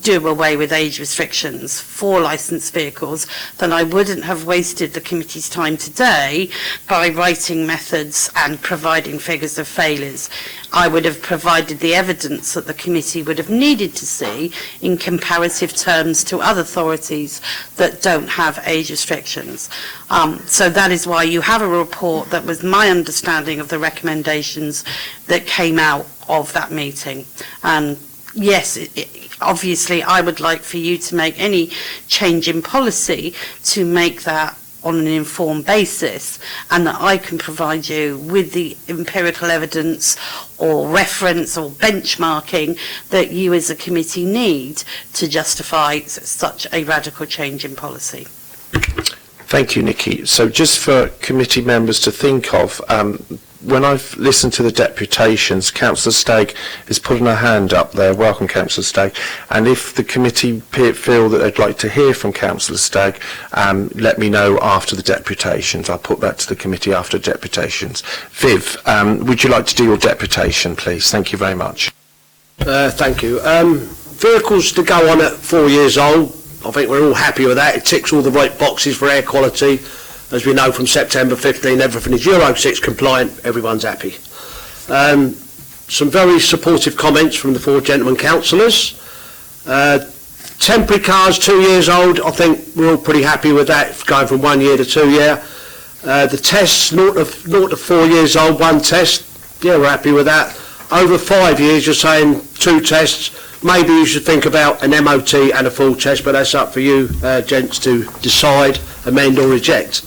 do away with age restrictions for licensed vehicles, then I wouldn't have wasted the committee's time today by writing methods and providing figures of failures. I would have provided the evidence that the committee would have needed to see in comparative terms to other authorities that don't have age restrictions. So that is why you have a report that was my understanding of the recommendations that came out of that meeting. And yes, obviously I would like for you to make any change in policy to make that on an informed basis, and that I can provide you with the empirical evidence or reference or benchmarking that you as a committee need to justify such a radical change in policy. Thank you, Nicky. So just for committee members to think of, when I've listened to the deputations, Councillor Stagg is putting her hand up there. Welcome, Councillor Stagg. And if the committee feel that they'd like to hear from Councillor Stagg, let me know after the deputations. I'll put that to the committee after deputations. Viv, would you like to do your deputation, please? Thank you very much. Thank you. Vehicles to go on at 4 years old, I think we're all happy with that. It ticks all the right boxes for air quality. As we know from September 15, everything is Euro 6 compliant, everyone's happy. Some very supportive comments from the 4 gentlemen councillors. Temporary cars 2 years old, I think we're all pretty happy with that, going from 1 year to 2 year. The tests, 0 to 4 years old, 1 test, yeah, we're happy with that. Over 5 years, you're saying 2 tests. Maybe you should think about an MOT and a full test, but that's up for you, gents, to decide, amend or reject.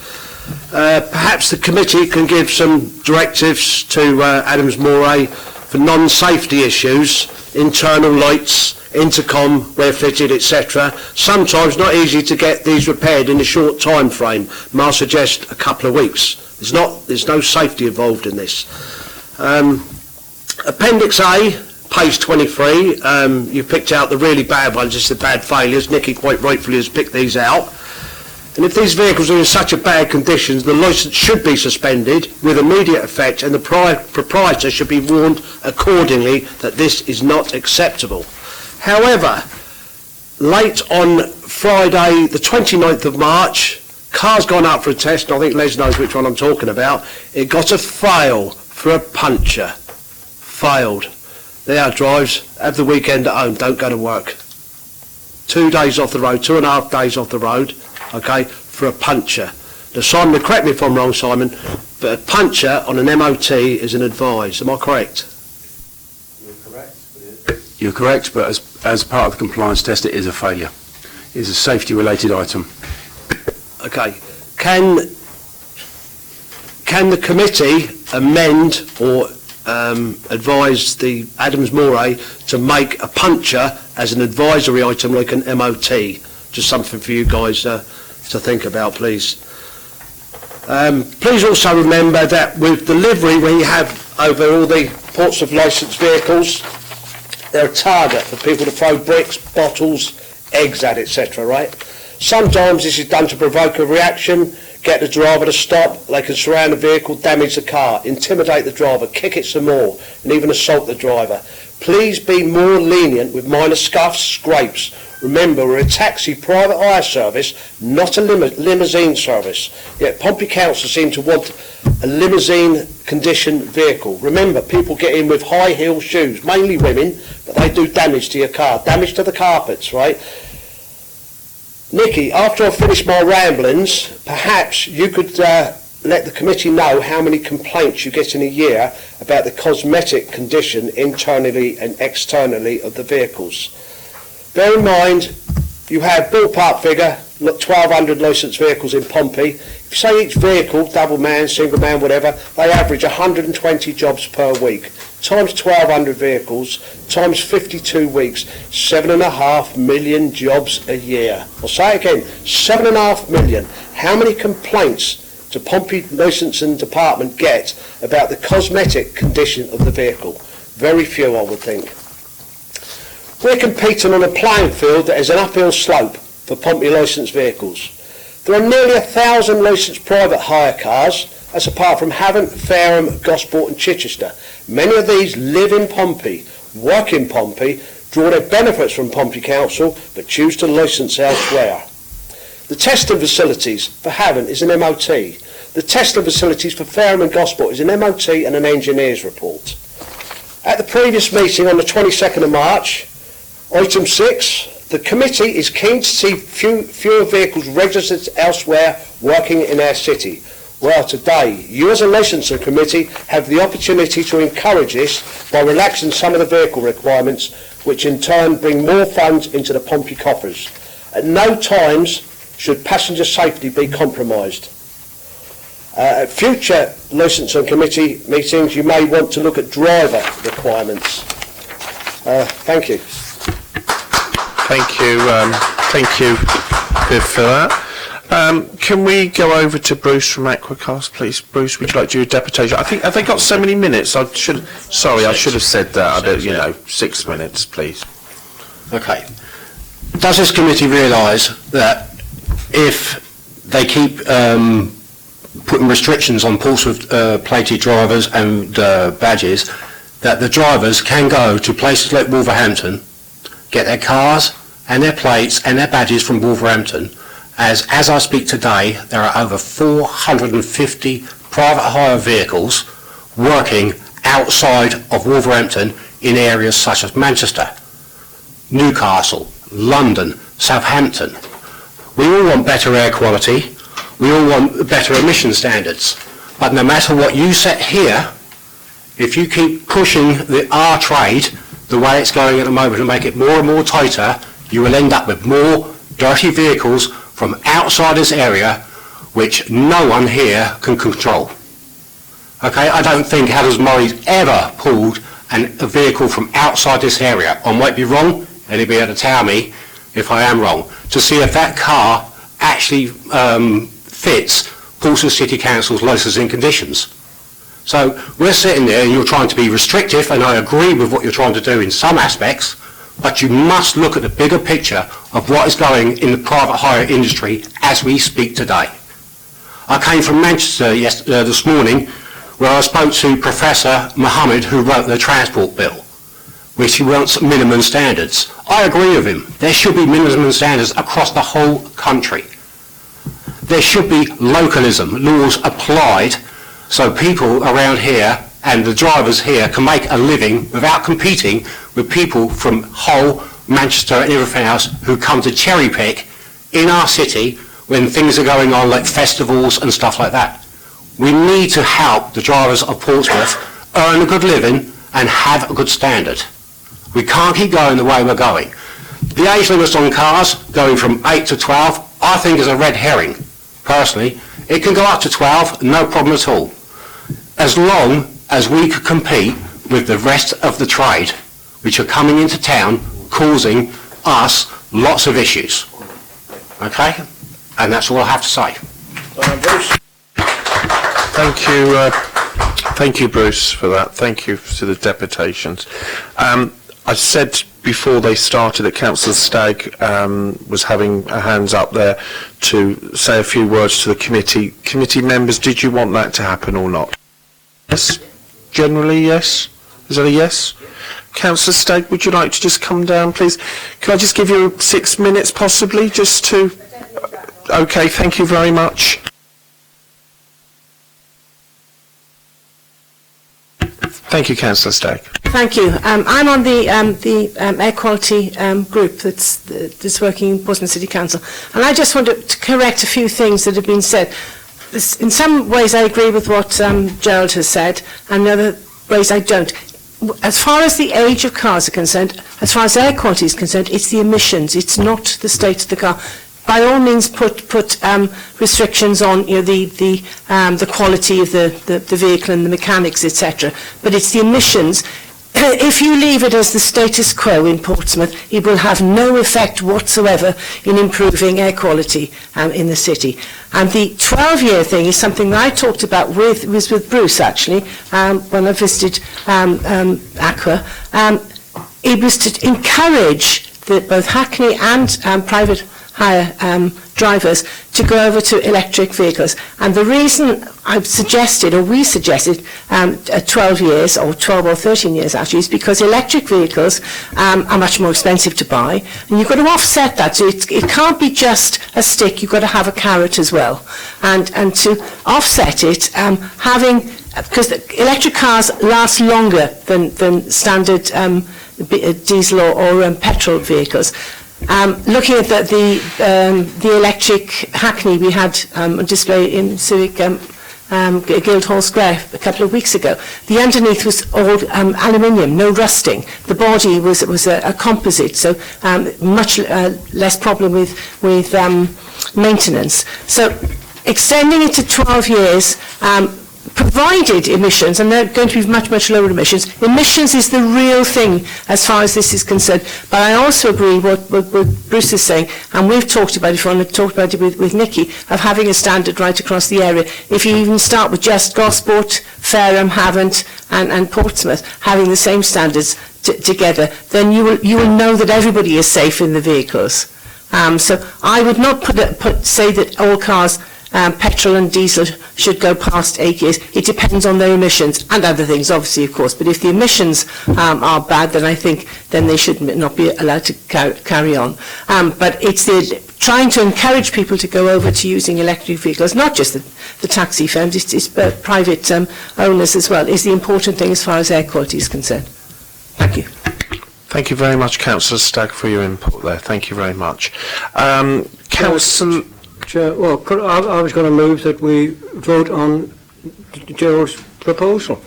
Perhaps the committee can give some directives to Adams Moray for non-safety issues, internal lights, intercom where fitted, etc. Sometimes not easy to get these repaired in a short time frame. Might suggest a couple of weeks. There's no safety involved in this. Appendix A, page 23, you picked out the really bad ones, just the bad failures. Nicky quite rightfully has picked these out. And if these vehicles are in such a bad conditions, the licence should be suspended with immediate effect, and the proprietor should be warned accordingly that this is not acceptable. However, late on Friday the 29th of March, car's gone up for a test, and I think Les knows which one I'm talking about. It got a fail for a puncture. Failed. There drives, have the weekend at home, don't go to work. 2 days off the road, 2.5 days off the road, okay, for a puncture. Now, Simon, correct me if I'm wrong, Simon, but a puncture on an MOT is an advise. Am I correct? You're correct, but as part of the compliance test, it is a failure. It is a safety-related item. Okay. Can the committee amend or advise the Adams Moray to make a puncture as an advisory item like an MOT? Just something for you guys to think about, please. Please also remember that with delivery we have over all the Portsmouth licensed vehicles, they're a target for people to throw bricks, bottles, eggs at, etc., right? Sometimes this is done to provoke a reaction, get the driver to stop. They can surround the vehicle, damage the car, intimidate the driver, kick it some more, and even assault the driver. Please be more lenient with minor scuffs, scrapes. Remember, we're a taxi private hire service, not a limousine service. Yet Pompey Council seem to want a limousine condition vehicle. Remember, people get in with high heel shoes, mainly women, but they do damage to your car, damage to the carpets, right? Nikki, after I finish my ramblings, perhaps you could let the committee know how many complaints you get in a year about the cosmetic condition internally and externally of the vehicles. Bear in mind, you have ballpark figure, 1,200 licensed vehicles in Pompey. If you say each vehicle, double man, single man, whatever, they average 120 jobs per week. Times 1,200 vehicles, times 52 weeks, 7.5 million jobs a year. I'll say it again, 7.5 million. How many complaints do Pompey Licensing Department get about the cosmetic condition of the vehicle? Very few, I would think. We're competing on a playing field that is an uphill slope for Pompey licensed vehicles. There are nearly 1,000 licensed private hire cars, that's apart from Havant, Fareham, Gosport and Chichester. Many of these live in Pompey, work in Pompey, draw their benefits from Pompey Council, but choose to licence elsewhere. The testing facilities for Havant is an MOT. The testing facilities for Fareham and Gosport is an MOT and an engineer's report. At the previous meeting on the 22nd of March, item 6, the committee is keen to see fewer vehicles registered elsewhere working in our city. Well, today, you as a licensing committee have the opportunity to encourage this by relaxing some of the vehicle requirements, which in turn bring more funds into the Pompey coffers. At no times should passenger safety be compromised. At future licensing committee meetings, you may want to look at driver requirements. Thank you. Thank you, Viv, for that. Can we go over to Bruce from Aquacast, please? Bruce, would you like to do a deputation? I think, have they got so many minutes? I should have said that. 6 minutes, please. Okay. Does this committee realise that if they keep putting restrictions on Portsmouth plated drivers and badges, that the drivers can go to places like Wolverhampton, get their cars and their plates and their badges from Wolverhampton? As I speak today, there are over 450 private hire vehicles working outside of Wolverhampton in areas such as Manchester, Newcastle, London, Southampton. We all want better air quality, we all want better emission standards, but no matter what you set here, if you keep pushing our trade the way it's going at the moment and make it more and more tighter, you will end up with more dirty vehicles from outside this area, which no one here can control. Okay, I don't think Hatters Murray's ever pulled a vehicle from outside this area. I might be wrong, and he'll be able to tell me if I am wrong, to see if that car actually fits Portsmouth City Council's licensing conditions. So we're sitting there and you're trying to be restrictive, and I agree with what you're trying to do in some aspects, but you must look at the bigger picture of what is going in the private hire industry as we speak today. I came from Manchester this morning, where I spoke to Professor Mohammed, who wrote the transport bill, which he wants minimum standards. I agree with him. There should be minimum standards across the whole country. There should be localism, laws applied, so people around here and the drivers here can make a living without competing with people from Hull, Manchester and everything else who come to cherry pick in our city when things are going on like festivals and stuff like that. We need to help the drivers of Portsmouth earn a good living and have a good standard. We can't keep going the way we're going. The age limits on cars going from 8 to 12 I think is a red herring, personally. It can go up to 12, no problem at all, as long as we could compete with the rest of the trade, which are coming into town, causing us lots of issues. Okay? And that's all I have to say. Thank you, Bruce, for that. Thank you to the deputations. I said before they started that Councillor Stagg was having her hands up there to say a few words to the committee. Committee members, did you want that to happen or not? Yes? Generally, yes? Is that a yes? Councillor Stagg, would you like to just come down, please? Can I just give you 6 minutes, possibly, just to... OK, thank you very much. Thank you, Councillor Stagg. Thank you. I'm on the air quality group that's working in Portsmouth City Council, and I just want to correct a few things that have been said. In some ways I agree with what Gerald has said, and in other ways I don't. As far as the age of cars are concerned, as far as air quality is concerned, it's the emissions, it's not the state of the car. By all means, put restrictions on the quality of the vehicle and the mechanics, etc. But it's the emissions. If you leave it as the status quo in Portsmouth, it will have no effect whatsoever in improving air quality in the city. And the 12-year thing is something that I talked about with Bruce, actually, when I visited Aqua. It was to encourage both Hackney and private hire drivers to go over to electric vehicles. And the reason I've suggested, or we suggested, 12 years, or 12 or 13 years actually, is because electric vehicles are much more expensive to buy, and you've got to offset that. So it can't be just a stick, you've got to have a carrot as well. And to offset it, because the electric cars last longer than standard diesel or petrol vehicles. Looking at the electric Hackney we had on display in Civic Guildhall Square a couple of weeks ago, the underneath was all aluminium, no rusting. The body was a composite, so much less problem with maintenance. So extending it to 12 years, provided emissions, and they're going to be much, much lower emissions. Emissions is the real thing as far as this is concerned. But I also agree what Bruce is saying, and we've talked about it before, and I've talked about it with Nikki, of having a standard right across the area. If you even start with just Gosport, Fareham, Havant and Portsmouth, having the same standards together, then you will know that everybody is safe in the vehicles. So I would not say that all cars, petrol and diesel, should go past 8 years. It depends on their emissions and other things, obviously, of course. But if the emissions are bad, then I think they should not be allowed to carry on. But it's trying to encourage people to go over to using electric vehicles, not just the taxi firms, it's private owners as well, is the important thing as far as air quality is concerned. Thank you. Thank you very much, Councillor Stagg, for your input there. Thank you very much. Councillor... Chair, well, I was going to move that we vote on Gerald's proposal.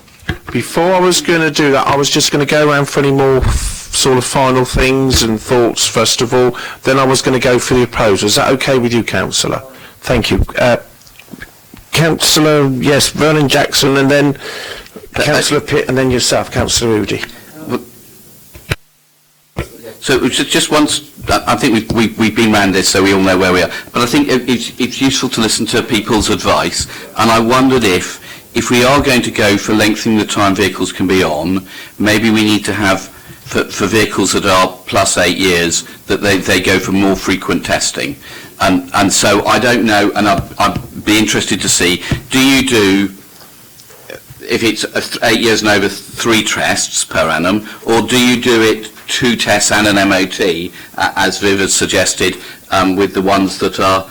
Before I was going to do that, I was just going to go around for any more sort of final things and thoughts first of all. Then I was going to go for the proposal. Is that okay with you, Councillor? Thank you. Councillor, yes, Vernon Jackson, and then Councillor Pitt, and then yourself, Councillor Udy. So just once, I think we've been round this, so we all know where we are. But I think it's useful to listen to people's advice, and I wondered if we are going to go for lengthening the time vehicles can be on, maybe we need to have, for vehicles that are plus 8 years, that they go for more frequent testing. And so I don't know, and I'd be interested to see, do you do, if it's 8 years and over, 3 tests per annum, or do you do it 2 tests and an MOT, as Viv has suggested, with the ones that are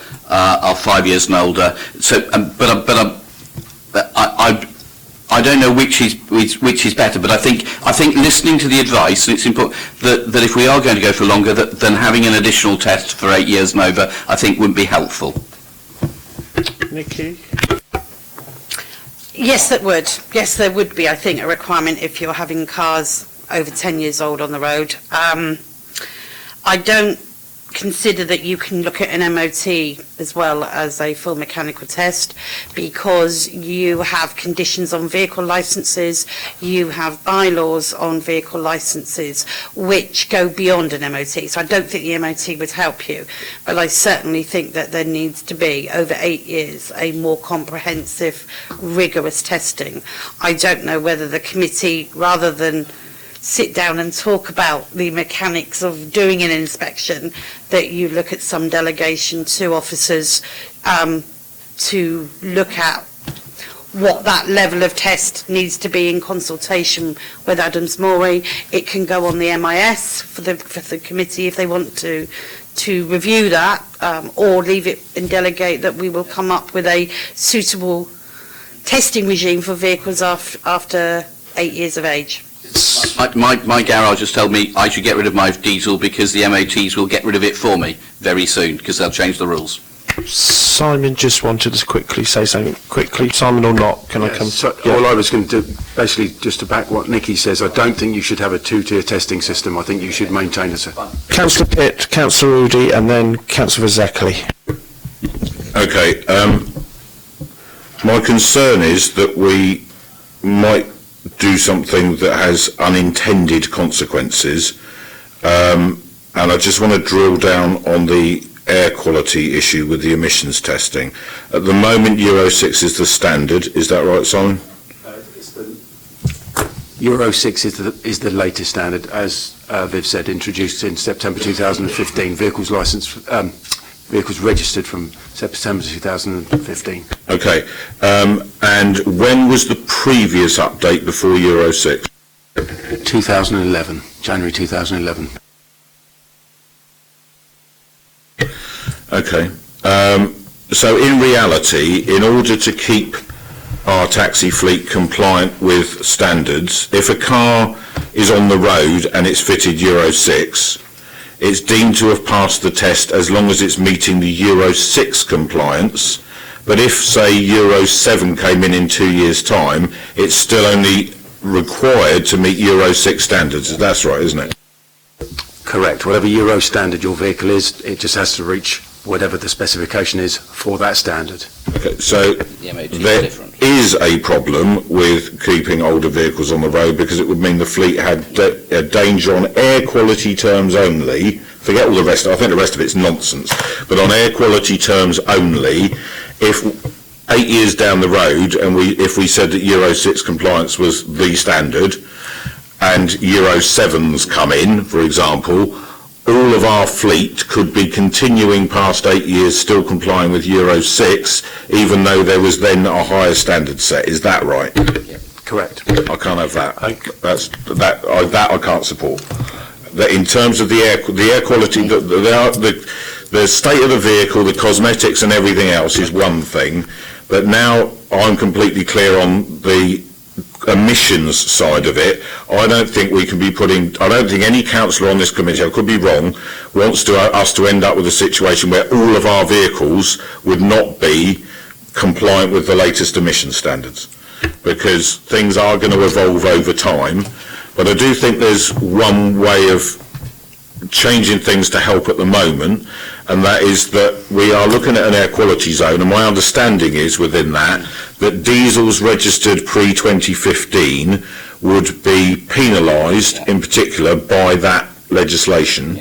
5 years and older? So, I don't know which is better, but I think listening to the advice, and it's important that if we are going to go for longer, then having an additional test for 8 years and over, I think would be helpful. Nikki? Yes, that would. Yes, there would be, I think, a requirement if you're having cars over 10 years old on the road. I don't consider that you can look at an MOT as well as a full mechanical test, because you have conditions on vehicle licences, you have bylaws on vehicle licences which go beyond an MOT. So I don't think the MOT would help you, but I certainly think that there needs to be, over 8 years, a more comprehensive, rigorous testing. I don't know whether the committee, rather than sit down and talk about the mechanics of doing an inspection, that you look at some delegation to officers to look at what that level of test needs to be in consultation with Adams Morey. It can go on the MIS for the committee if they want to review that, or leave it and delegate that we will come up with a suitable testing regime for vehicles after 8 years of age. My garage has told me I should get rid of my diesel because the MOTs will get rid of it for me very soon, because they'll change the rules. Simon just wanted to quickly say something. Quickly, Simon or not? Can I come? So, all I was going to do, basically, just to back what Nicky says, I don't think you should have a two-tier testing system. I think you should maintain a... Councillor Pitt, Councillor Rudy, and then Councillor Zekley. Okay. My concern is that we might do something that has unintended consequences, and I just want to drill down on the air quality issue with the emissions testing. At the moment, Euro 6 is the standard. Is that right, Simon? Euro 6 is the latest standard, as Viv said, introduced in September 2015. Vehicles registered from September 2015. Okay. And when was the previous update before Euro 6? 2011, January 2011. Okay. So in reality, in order to keep our taxi fleet compliant with standards, if a car is on the road and it's fitted Euro 6, it's deemed to have passed the test as long as it's meeting the Euro 6 compliance. But if, say, Euro 7 came in 2 years' time, it's still only required to meet Euro 6 standards. That's right, isn't it? Correct. Whatever Euro standard your vehicle is, it just has to reach whatever the specification is for that standard. Okay, so there is a problem with keeping older vehicles on the road, because it would mean the fleet had a danger on air quality terms only. Forget all the rest. I think the rest of it's nonsense. But on air quality terms only, if 8 years down the road, and if we said that Euro 6 compliance was the standard, and Euro 7's come in, for example, all of our fleet could be continuing past 8 years still complying with Euro 6, even though there was then a higher standard set. Is that right? Yeah. Correct. I can't have that. That I can't support. That in terms of the air quality, the state of the vehicle, the cosmetics and everything else is one thing, but now I'm completely clear on the emissions side of it. I don't think any councillor on this committee, I could be wrong, wants us to end up with a situation where all of our vehicles would not be compliant with the latest emission standards, because things are going to evolve over time. But I do think there's one way of changing things to help at the moment, and that is that we are looking at an air quality zone, and my understanding is within that diesels registered pre-2015 would be penalised in particular by that legislation,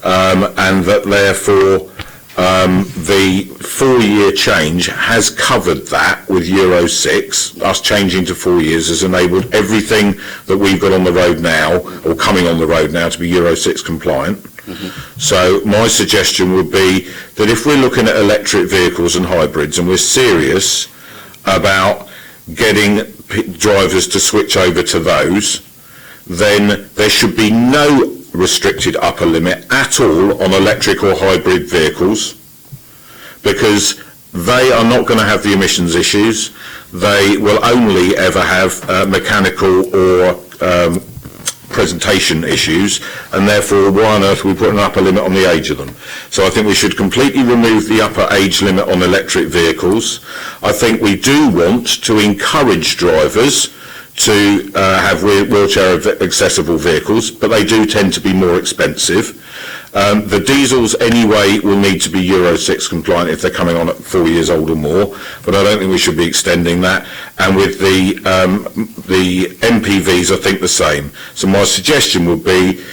and that therefore the 4-year change has covered that with Euro 6. Us changing to 4 years has enabled everything that we've got on the road now, or coming on the road now, to be Euro 6 compliant. Mm-hmm. So my suggestion would be that if we're looking at electric vehicles and hybrids, and we're serious about getting drivers to switch over to those, then there should be no restricted upper limit at all on electric or hybrid vehicles, because they are not going to have the emissions issues. They will only ever have mechanical or presentation issues, and therefore why on earth we put an upper limit on the age of them? So I think we should completely remove the upper age limit on electric vehicles. I think we do want to encourage drivers to have wheelchair accessible vehicles, but they do tend to be more expensive. The diesels anyway will need to be Euro 6 compliant if they're coming on at 4 years old or more, but I don't think we should be extending that. And with the MPVs, I think the same. So my suggestion would be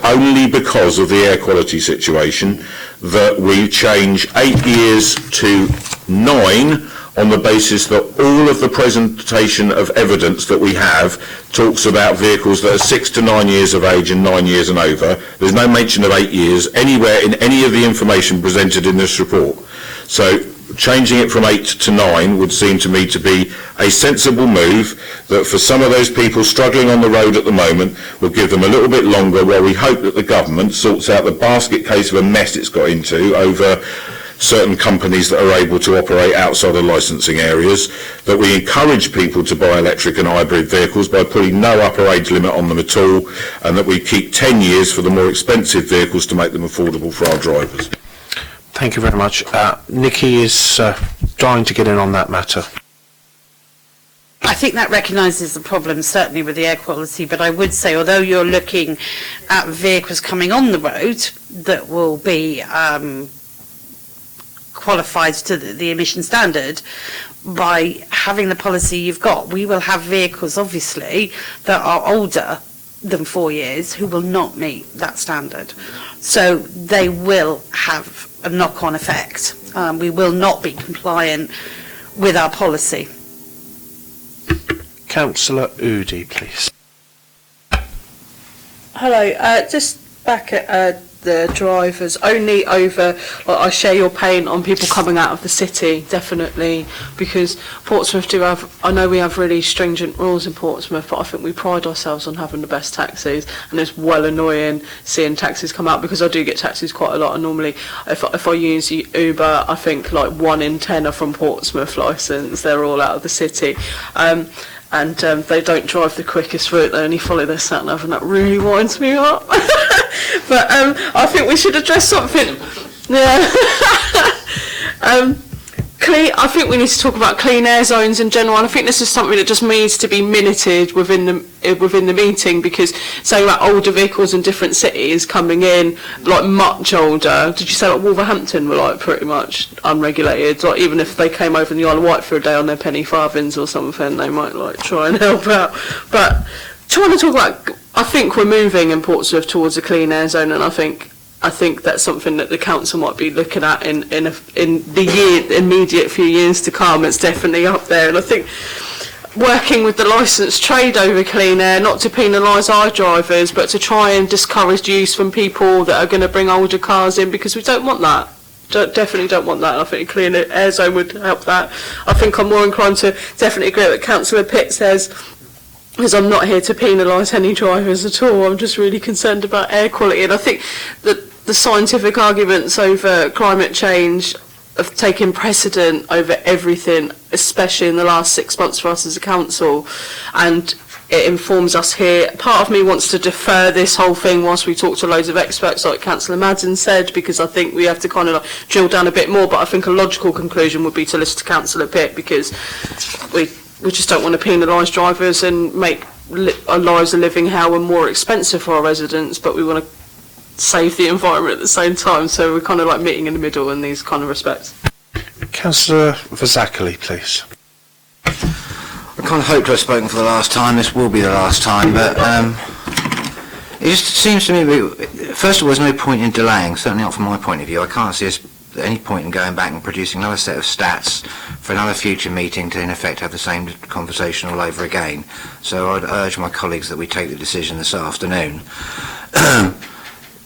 only because of the air quality situation that we change 8 years to 9 on the basis that all of the presentation of evidence that we have talks about vehicles that are 6 to 9 years of age and 9 years and over. There's no mention of 8 years anywhere in any of the information presented in this report. So changing it from 8 to 9 would seem to me to be a sensible move that for some of those people struggling on the road at the moment will give them a little bit longer, while we hope that the government sorts out the basket case of a mess it's got into over certain companies that are able to operate outside of licensing areas, that we encourage people to buy electric and hybrid vehicles by putting no upper age limit on them at all, and that we keep 10 years for the more expensive vehicles to make them affordable for our drivers. Thank you very much. Nikki is dying to get in on that matter. I think that recognises the problem, certainly with the air quality, but I would say, although you're looking at vehicles coming on the road that will be qualified to the emission standard, by having the policy you've got, we will have vehicles, obviously, that are older than 4 years who will not meet that standard. So they will have a knock-on effect. We will not be compliant with our policy. Councillor Oodie, please. Hello, just back at the drivers, only over, I share your pain on people coming out of the city, definitely, because Portsmouth do have, I know we have really stringent rules in Portsmouth, but I think we pride ourselves on having the best taxis, and it's well annoying seeing taxis come out, because I do get taxis quite a lot, and normally if I use Uber, I think like 1 in 10 are from Portsmouth licence, they're all out of the city. And they don't drive the quickest route, they only follow their sat-nav, and that really winds me up. But I think we should address something. Yeah. I think we need to talk about clean air zones in general, and I think this is something that just needs to be minuted within the meeting, because saying about older vehicles in different cities coming in, like much older, did you say like Wolverhampton were like pretty much unregulated, like even if they came over in the Isle of Wight for a day on their penny farthings or something, they might like try and help out. But trying to talk about, I think we're moving in Portsmouth towards a clean air zone, and I think that's something that the council might be looking at in the immediate few years to come. It's definitely up there, and I think working with the licensed trade over clean air, not to penalise our drivers, but to try and discourage use from people that are going to bring older cars in, because we don't want that. Definitely don't want that. I think a clean air zone would help that. I think I'm more inclined to definitely agree with what Councillor Pitt says, because I'm not here to penalise any drivers at all. I'm just really concerned about air quality, and I think that the scientific arguments over climate change have taken precedent over everything, especially in the last 6 months for us as a council, and it informs us here. Part of me wants to defer this whole thing whilst we talk to loads of experts, like Councillor Madden said, because I think we have to kind of like drill down a bit more, but I think a logical conclusion would be to listen to Councillor Pitt, because we just don't want to penalise drivers and make our lives a living hell and more expensive for our residents, but we want to save the environment at the same time, so we're kind of like meeting in the middle in these kind of respects. Councillor Vasakali, please. I kind of hoped I'd spoken for the last time. This will be the last time, but it just seems to me, first of all, there's no point in delaying, certainly not from my point of view. I can't see any point in going back and producing another set of stats for another future meeting to in effect have the same conversation all over again. So I'd urge my colleagues that we take the decision this afternoon.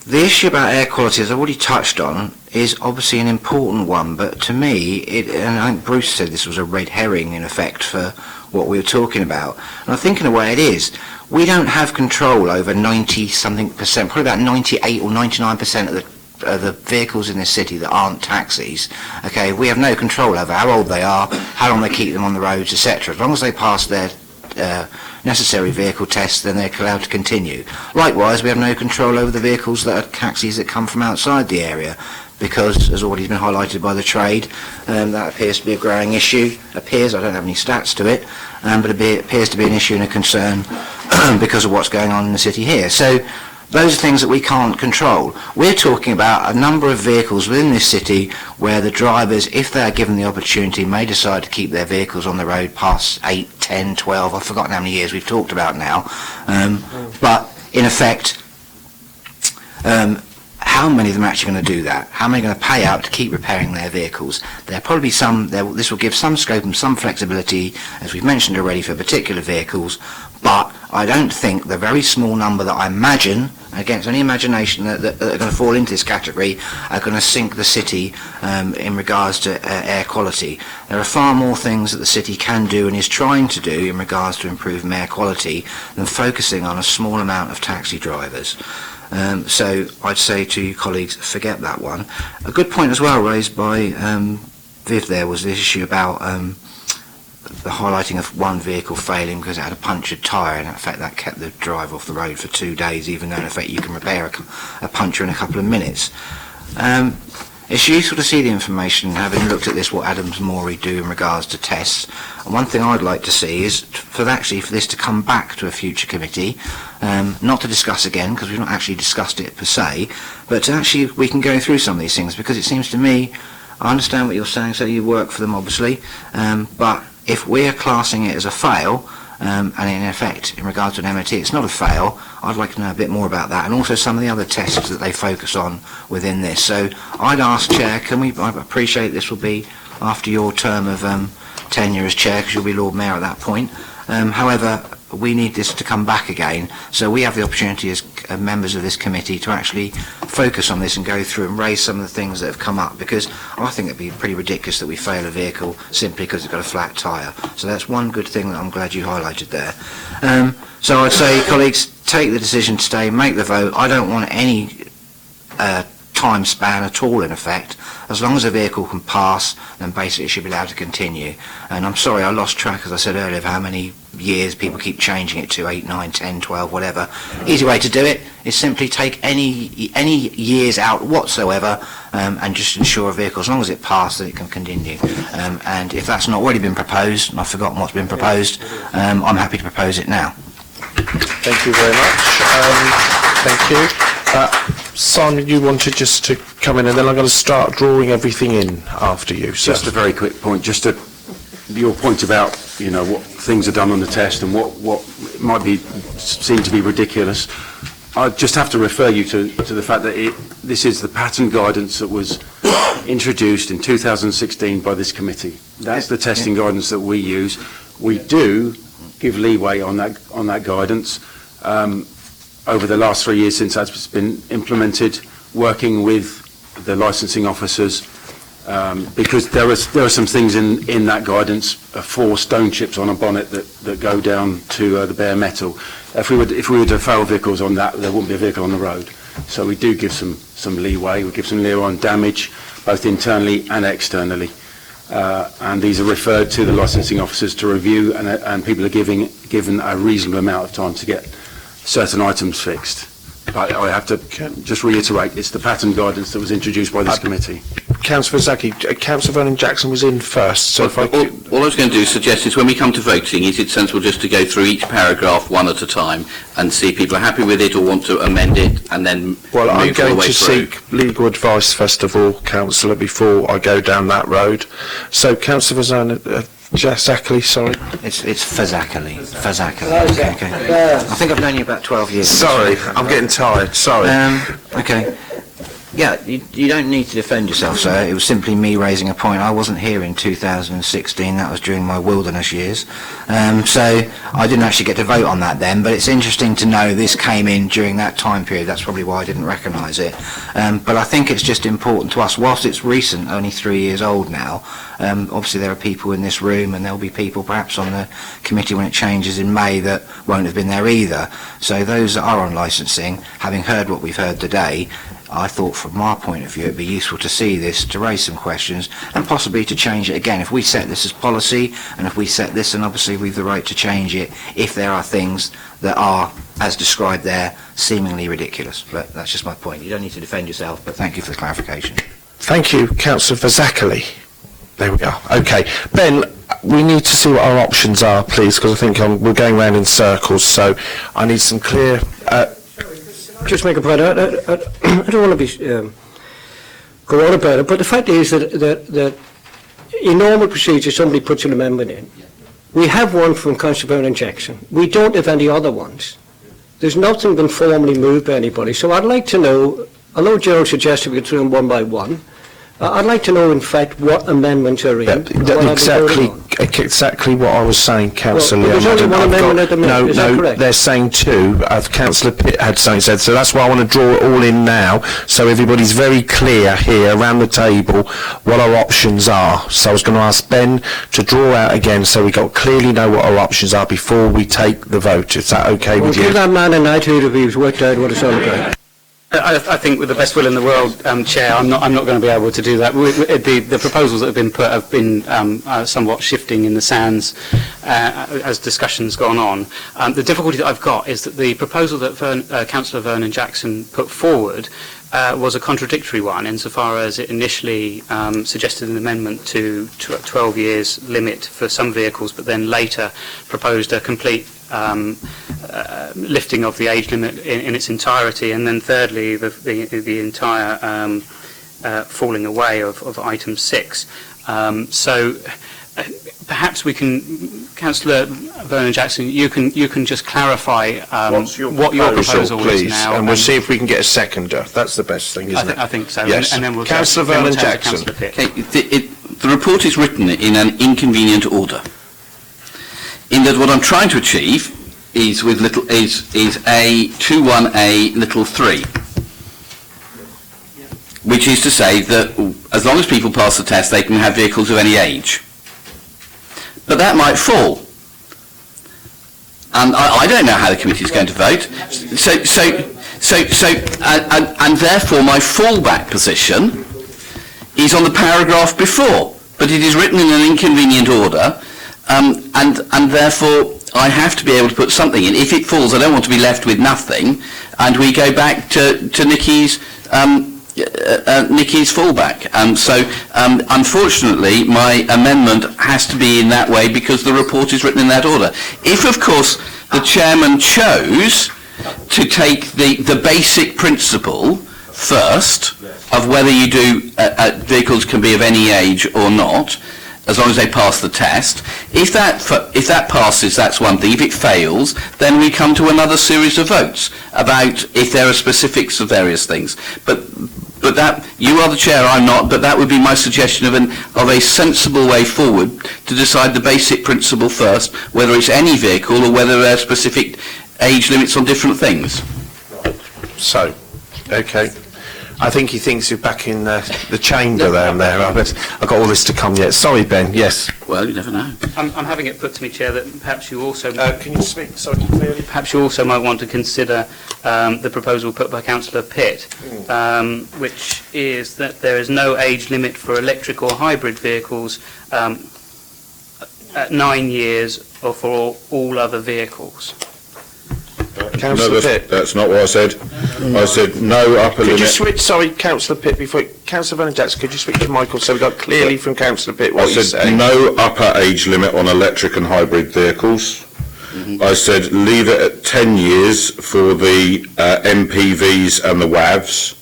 The issue about air quality, as I've already touched on, is obviously an important one, but to me, and I think Bruce said this was a red herring in effect for what we were talking about, and I think in a way it is. We don't have control over 90-something%, probably about 98 or 99% of the vehicles in this city that aren't taxis. Okay, we have no control over how old they are, how long they keep them on the roads, etc. As long as they pass their necessary vehicle tests, then they're allowed to continue. Likewise, we have no control over the vehicles that are taxis that come from outside the area, because, as already been highlighted by the trade, that appears to be a growing issue. I don't have any stats to it, but it appears to be an issue and a concern because of what's going on in the city here. So those are things that we can't control. We're talking about a number of vehicles within this city where the drivers, if they are given the opportunity, may decide to keep their vehicles on the road past 8, 10, 12, I've forgotten how many years we've talked about now. But in effect, how many of them are actually going to do that? How many are going to pay out to keep repairing their vehicles? There probably this will give some scope and some flexibility, as we've mentioned already, for particular vehicles, but I don't think the very small number that I imagine, against any imagination, that are going to fall into this category are going to sink the city in regards to air quality. There are far more things that the city can do and is trying to do in regards to improving air quality than focusing on a small amount of taxi drivers. So I'd say to you colleagues, forget that one. A good point as well raised by Viv there was this issue about the highlighting of one vehicle failing because it had a punctured tyre, and in fact that kept the driver off the road for 2 days, even though in effect you can repair a puncture in a couple of minutes. It's useful to see the information, having looked at this, what Adams Morey do in regards to tests. And one thing I'd like to see is for this to come back to a future committee, not to discuss again, because we've not actually discussed it per se, but to actually we can go through some of these things, because it seems to me, I understand what you're saying, so you work for them obviously, but if we're classing it as a fail, and in effect, in regards to an MOT, it's not a fail, I'd like to know a bit more about that, and also some of the other tests that they focus on within this. So I'd ask, Chair, I appreciate this will be after your term of tenure as Chair, because you'll be Lord Mayor at that point. However, we need this to come back again, so we have the opportunity as members of this committee to actually focus on this and go through and raise some of the things that have come up, because I think it'd be pretty ridiculous that we fail a vehicle simply because it's got a flat tyre. So that's one good thing that I'm glad you highlighted there. So I'd say, colleagues, take the decision today, make the vote. I don't want any time span at all, in effect. As long as a vehicle can pass, then basically it should be allowed to continue. And I'm sorry, I lost track, as I said earlier, of how many years people keep changing it to, 8, 9, 10, 12, whatever. Easy way to do it is simply take any years out whatsoever and just ensure a vehicle, as long as it passes, that it can continue. And if that's not already been proposed, and I've forgotten what's been proposed, I'm happy to propose it now. Thank you very much. Thank you. Simon, you wanted just to come in, and then I'm going to start drawing everything in after you. So. Just a very quick point, just to your point about, you know, what things are done on the test and what might seem to be ridiculous. I just have to refer you to the fact that this is the pattern guidance that was introduced in 2016 by this committee. That's the testing guidance that we use. We do give leeway on that guidance. Over the last 3 years since that's been implemented, working with the licensing officers, because there are some things in that guidance, 4 stone chips on a bonnet that go down to the bare metal. If we were to fail vehicles on that, there wouldn't be a vehicle on the road. So we do give some leeway. We give some leeway on damage, both internally and externally. And these are referred to the licensing officers to review, and people are given a reasonable amount of time to get certain items fixed. But I have to just reiterate, it's the pattern guidance that was introduced by this committee. Councillor Zaki, Councillor Vernon Jackson was in first, so if I could... All I was going to do is suggest is when we come to voting, is it sensible just to go through each paragraph one at a time and see if people are happy with it or want to amend it, and then Well, I'm move all going the way to through? seek legal advice, first of all, Councillor, before I go down that road. So, Councillor Zachary, sorry. It's Fazakali. Okay. I think I've known you about 12 years. Sorry, I'm getting tired, sorry. Okay. Yeah, you don't need to defend yourself, sir. It was simply me raising a point. I wasn't here in 2016. That was during my wilderness years. So I didn't actually get to vote on that then, but it's interesting to know this came in during that time period. That's probably why I didn't recognise it. But I think it's just important to us, whilst it's recent, only 3 years old now, obviously there are people in this room, and there'll be people perhaps on the committee when it changes in May that won't have been there either. So those that are on licensing, having heard what we've heard today, I thought from our point of view it'd be useful to see this, to raise some questions, and possibly to change it again. If we set this as policy, and if we set this, and obviously we've the right to change it if there are things that are, as described there, seemingly ridiculous. But that's just my point. You don't need to defend yourself, but thank you for the clarification. Thank you, Councillor Zachary. There we are. Okay. Ben, we need to see what our options are, please, because I think we're going round in circles, so I need some clear... Just make a point. I don't want to be go on about it, but the fact is that in normal procedure, somebody puts an amendment in. We have one from Councillor Vernon Jackson. We don't have any other ones. There's nothing been formally moved by anybody. So I'd like to know, although Gerald suggested we go through them one by one, I'd like to know, in fact, what amendments are in. Exactly what I was saying, Councillor Leon. There's only one amendment at the minute, is that correct? They're saying two, as Councillor Pitt had something said, so that's why I want to draw it all in now, so everybody's very clear here around the table what our options are. So I was going to ask Ben to draw out again, so we clearly know what our options are before we take the vote. Is that okay with you? Give that man a night to he's worked out what it's all about. I think with the best will in the world, Chair, I'm not going to be able to do that. The proposals that have been put have been somewhat shifting in the sands as discussion's gone on. The difficulty that I've got is that the proposal that Councillor Vernon Jackson put forward was a contradictory one insofar as it initially suggested an amendment to 12 years limit for some vehicles, but then later proposed a complete lifting of the age limit in its entirety, and then thirdly the entire falling away of item 6. So perhaps we can, Councillor Vernon Jackson, you can just clarify what your proposal please, is now, and we'll see if we can get a seconder. That's the best thing, isn't it? I think so. Yes. And then we'll Councillor Vernon Jackson. Okay, the report is written in an inconvenient order. In that what I'm trying to achieve is with a 21A little 3, which is to say that as long as people pass the test, they can have vehicles of any age. But that might fall, and I don't know how the committee is going to vote. And therefore my fallback position is on the paragraph before, but it is written in an inconvenient order. And therefore I have to be able to put something in. If it falls, I don't want to be left with nothing, and we go back to Nicky's fallback. Unfortunately, my amendment has to be in that way because the report is written in that order. If, of course, the chairman chose to take the basic principle first of whether you do vehicles can be of any age or not, as long as they pass the test. If that passes, that's one thing. If it fails, then we come to another series of votes about if there are specifics of various things. But that, you are the chair, I'm not, but that would be my suggestion of a sensible way forward to decide the basic principle first, whether it's any vehicle or whether there are specific age limits on different things. So, okay. I think he thinks you're back in the chamber down there. I've got all this to come yet. Sorry, Ben. Yes. Well, you never know. I'm having it put to me, Chair, that perhaps you also... can you speak sorry clearly? Perhaps you also might want to consider the proposal put by Councillor Pitt, which is that there is no age limit for electric or hybrid vehicles at 9 years or for all other vehicles. Councillor Pitt. That's not what I said. I said no upper limit. Could you switch, sorry, Councillor Pitt, Councillor Vernon Jackson, could you speak to Michael so we got clearly from Councillor Pitt what he's saying? I said no upper age limit on electric and hybrid vehicles. I said leave it at 10 years for the MPVs and the WAVs.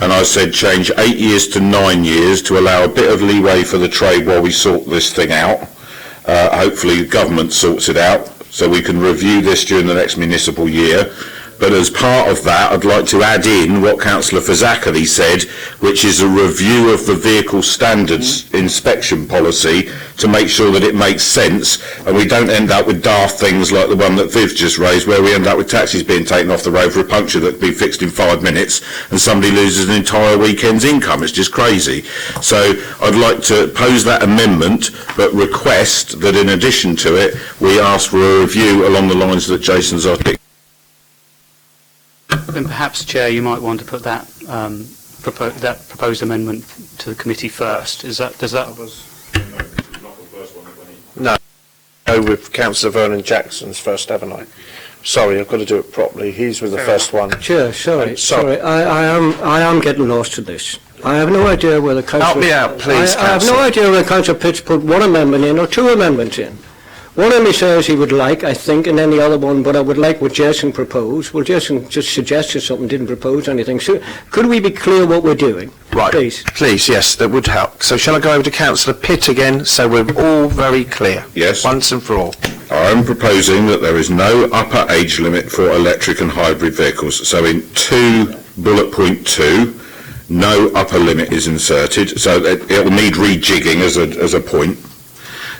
And I said change 8 years to 9 years to allow a bit of leeway for the trade while we sort this thing out. Hopefully the government sorts it out, so we can review this during the next municipal year. But as part of that, I'd like to add in what Councillor Fazakerley said, which is a review of the vehicle standards inspection policy to make sure that it makes sense and we don't end up with daft things like the one that Viv just raised, where we end up with taxis being taken off the road for a puncture that can be fixed in 5 minutes and somebody loses an entire weekend's income. It's just crazy. So I'd like to pose that amendment, but request that in addition to it, we ask for a review along the lines that Jason's articulated. Then perhaps, Chair, you might want to put that proposed amendment to the committee first. Does that? No. Go with Councillor Vernon Jackson's first, haven't I? Sorry, I've got to do it properly. He's with the first one. Chair, sorry. I am getting lost to this. I have no idea whether Councillor... Help me out, please, I have no Councillor. idea whether Councillor Pitts put one amendment in or two amendments in. One of them he says he would like, I think, and then the other one, but I would like what Jason proposed. Well, Jason just suggested something, didn't propose anything. So could we be clear what we're doing? Right, Please. yes, that would help. So shall I go over to Councillor Pitt again, so we're all very clear? Yes. Once and for all. I am proposing that there is no upper age limit for electric and hybrid vehicles. So in bullet point 2, no upper limit is inserted. So it will need rejigging as a point.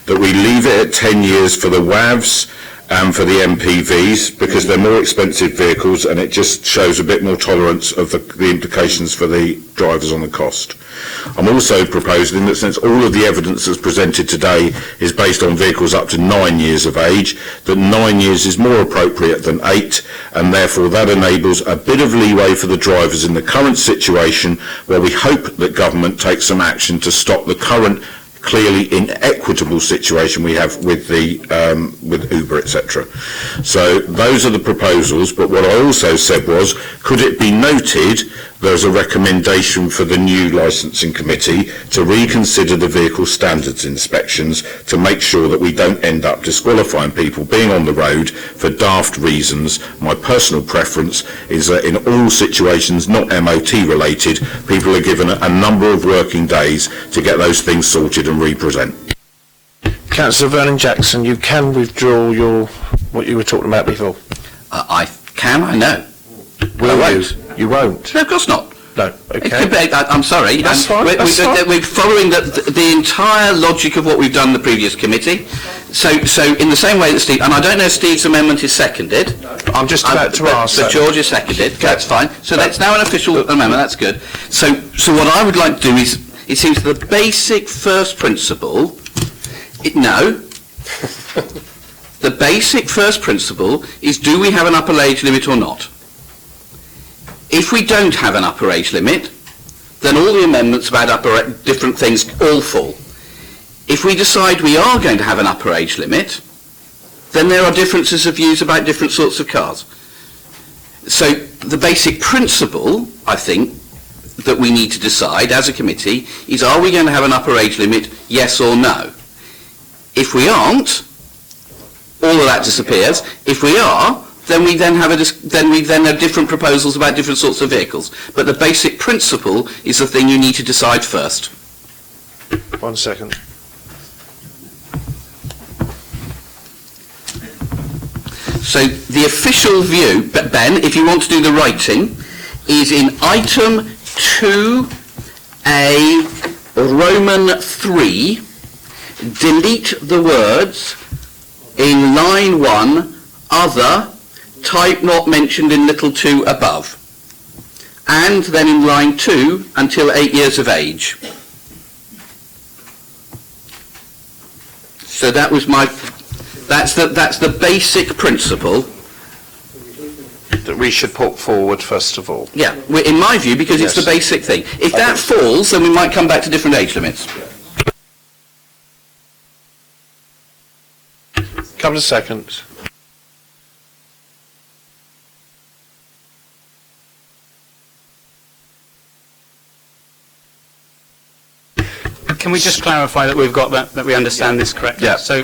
That we leave it at 10 years for the WAVs and for the MPVs, because they're more expensive vehicles, and it just shows a bit more tolerance of the implications for the drivers on the cost. I'm also proposing that, since all of the evidence that's presented today is based on vehicles up to 9 years of age, that 9 years is more appropriate than 8, and therefore that enables a bit of leeway for the drivers in the current situation, where we hope that government takes some action to stop the current clearly inequitable situation we have with with Uber, etc. So those are the proposals, but what I also said was, could it be noted there's a recommendation for the new licensing committee to reconsider the vehicle standards inspections to make sure that we don't end up disqualifying people being on the road for daft reasons. My personal preference is that in all situations not MOT related, people are given a number of working days to get those things sorted and represent. Councillor Vernon Jackson, you can withdraw what you were talking about before. I know. Will I you? won't. You won't? No, of course not. No, It okay. could be, I'm sorry. That's fine, that's fine. We're following the entire logic of what we've done in the previous committee. So in the same way that Steve, and I don't know if Steve's amendment is seconded. I'm just about to ask But that. George is seconded, that's fine. So that's now an official amendment, that's good. So what I would like to do is, it seems the basic first principle, the basic first principle is, do we have an upper age limit or not? If we don't have an upper age limit, then all the amendments about different things all fall. If we decide we are going to have an upper age limit, then there are differences of views about different sorts of cars. So the basic principle, I think, that we need to decide as a committee is, are we going to have an upper age limit, yes or no? If we aren't, all of that disappears. If we are, then we then have different proposals about different sorts of vehicles. But the basic principle is the thing you need to decide first. 1 second. So the official view, Ben, if you want to do the writing, is in item 2A, Roman 3, delete the words in line 1, other, type not mentioned in little 2 above, and then in line 2 until 8 years of age. So that was that's the basic principle that we should put forward first of all. Yeah, in my view, because it's the basic thing. If that falls, then we might come back to different age limits. Couple of seconds. Can we just clarify that we've got that we understand this correctly? Yeah. So,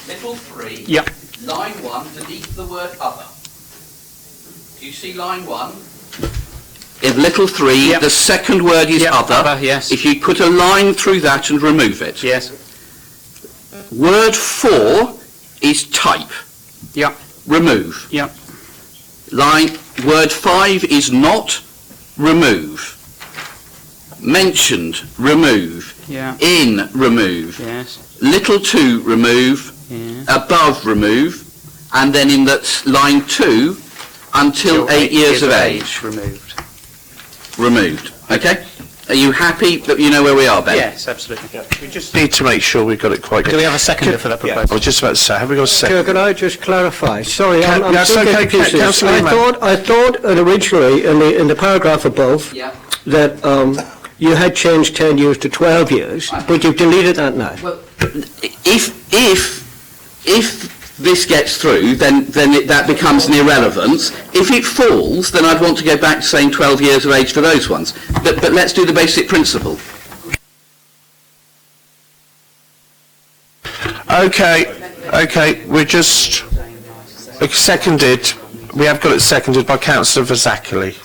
Little 3, yeah. line 1, delete the word other. Do you see line 1? In little 3, Yep. the second word is Yep, other. other, yes. If you put a line through that and remove it. Yes. Word 4 is type. Yeah. Remove. Yeah. Word 5 is not. Remove. Mentioned. Remove. Yeah. In. Remove. Yes. Little 2. Remove. Yeah. Above. Remove. And then in that line 2 until 8 years of age. Removed. Removed. Okay? Are you happy that you know where we are, Ben? Yes, absolutely. We just need to make sure we've got it quite good. Do we have a seconder for that I proposal? was just about to say, have we got a second? Can I just clarify? Sorry, I'm That's still okay, getting confused. Councillor Lehman. I thought that originally in the paragraph above Yeah. that you had changed 10 years to 12 years, but you've deleted that now. Well, if this gets through, then that becomes an irrelevance. If it falls, then I'd want to go back to saying 12 years of age for those ones. But let's do the basic principle. Okay, we're just seconded. We have got it seconded by Councillor Vasakali.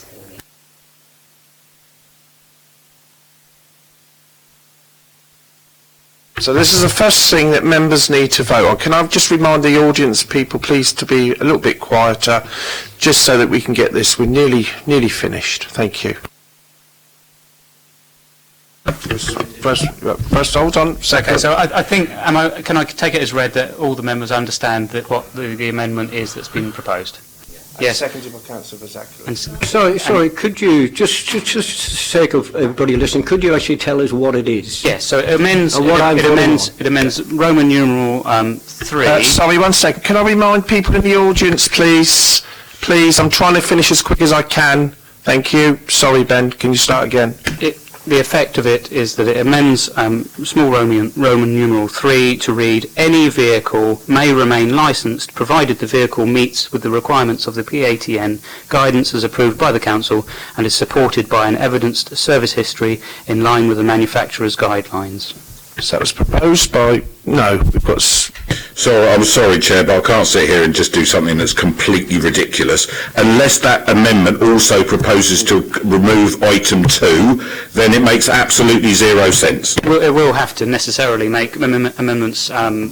So this is the first thing that members need to vote on. Can I just remind the audience, people, please, to be a little bit quieter, just so that we can get this. We're nearly finished. Thank you. First, hold on. Second. Okay, so I think, can I take it as read that all the members understand that what the amendment is that's been proposed? Yes. Seconded by Councillor Vasakali. Sorry, could you, just for the sake of everybody listening, could you actually tell us what it is? Yes, so it amends, it amends Roman numeral 3. Sorry, 1 second. Can I remind people in the audience, please? Please, I'm trying to finish as quick as I can. Thank you. Sorry, Ben, can you start again? The effect of it is that it amends small Roman numeral 3 to read, any vehicle may remain licensed provided the vehicle meets with the requirements of the PATN guidance as approved by the Council and is supported by an evidenced service history in line with the manufacturer's guidelines. So that was proposed by... No, we've got... So I'm sorry, Chair, but I can't sit here and just do something that's completely ridiculous. Unless that amendment also proposes to remove item 2, then it makes absolutely zero sense. Well, it will have to necessarily make amendments... Yeah,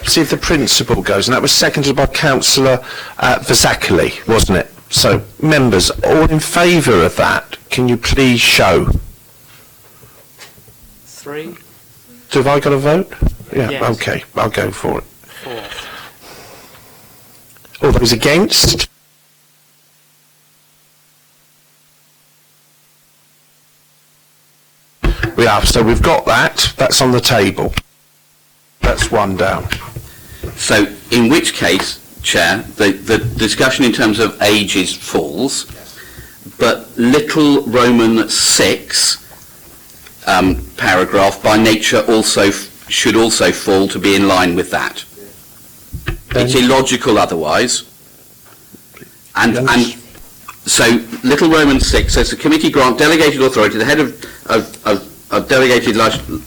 see if the principle goes. And that was seconded by Councillor Vasakali, wasn't it? So, members, all in favour of that, can you please show? 3. Have I got a vote? Yeah, yes. Okay, I'll go for it. 4. All those against? We are, so we've got that. That's on the table. That's one down. So, in which case, Chair, the discussion in terms of ages falls, but little Roman 6 paragraph by nature should also fall to be in line with that. It's illogical otherwise. And so little Roman 6 says the committee grant delegated authority to the head of delegated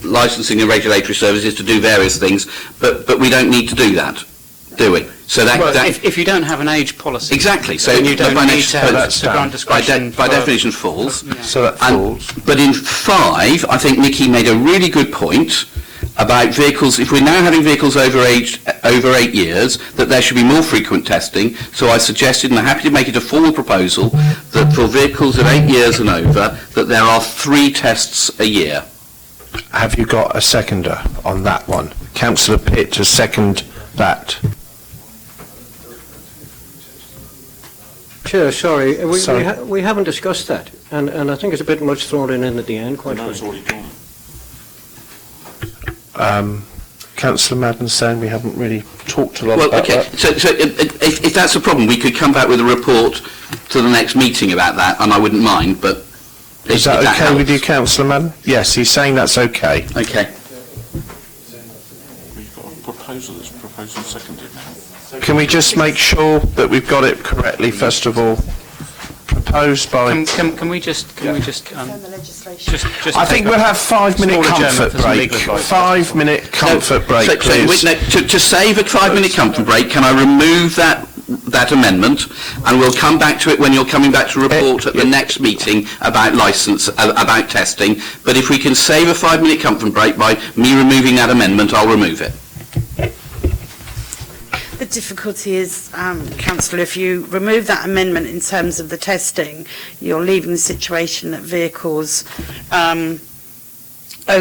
licensing and regulatory services to do various things, but we don't need to do that, do we? So if you don't have an age policy, exactly. So then you don't need to have grant discretion. By definition, falls. Yeah. So that falls. But in 5, I think Nikki made a really good point about vehicles. If we're now having vehicles over 8 years, that there should be more frequent testing. So I suggested, and I'm happy to make it a formal proposal, that for vehicles of 8 years and over, that there are 3 tests a year. Have you got a seconder on that one? Councillor Pitt to second that. Chair, sorry, we haven't discussed that, and I think it's a bit much thrown in at the end, quite frankly. Councillor Madden saying we haven't really talked a lot about that. So if that's a problem, we could come back with a report to the next meeting about that, and I wouldn't mind, but... Is that okay with you, Councillor Madden? Yes, he's saying that's okay. Okay. We've got a proposal that's proposed and seconded now. Can we just make sure that we've got it correctly, first of all? Proposed by... Can we just I think we'll have 5-minute comfort break. 5-minute comfort break, please. To save a 5-minute comfort break, can I remove that amendment, and we'll come back to it when you're coming back to report at the next meeting about about testing. But if we can save a 5-minute comfort break by me removing that amendment, I'll remove it. The difficulty is, Councillor, if you remove that amendment in terms of the testing, you're leaving the situation that vehicles over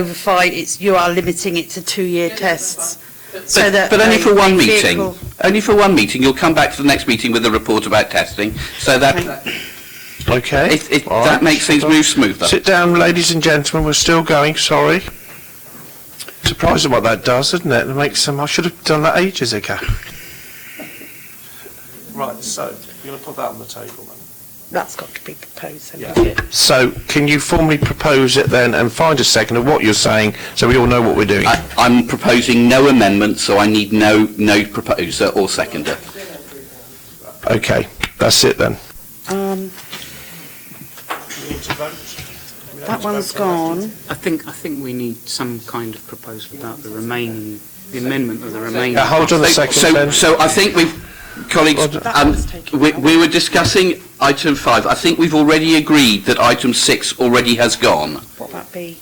5, you are limiting it to 2-year tests. But only for one meeting. Only for one meeting. You'll come back to the next meeting with a report about testing. So that... Okay. That makes things move smoother. Sit down, ladies and gentlemen. We're still going, sorry. Surprising what that does, isn't it? It makes some... I should have done that ages ago. Right, so you're going to put that on the table then. That's got to be proposed. So can you formally propose it then and find a second of what you're saying so we all know what we're doing? I'm proposing no amendment, so I need no proposer or seconder. Okay, that's it then. That one's gone. I think we need some kind of proposal about the amendment of the remaining. Hold on a second then. So I think colleagues, we were discussing item 5. I think we've already agreed that item 6 already has gone. What about B?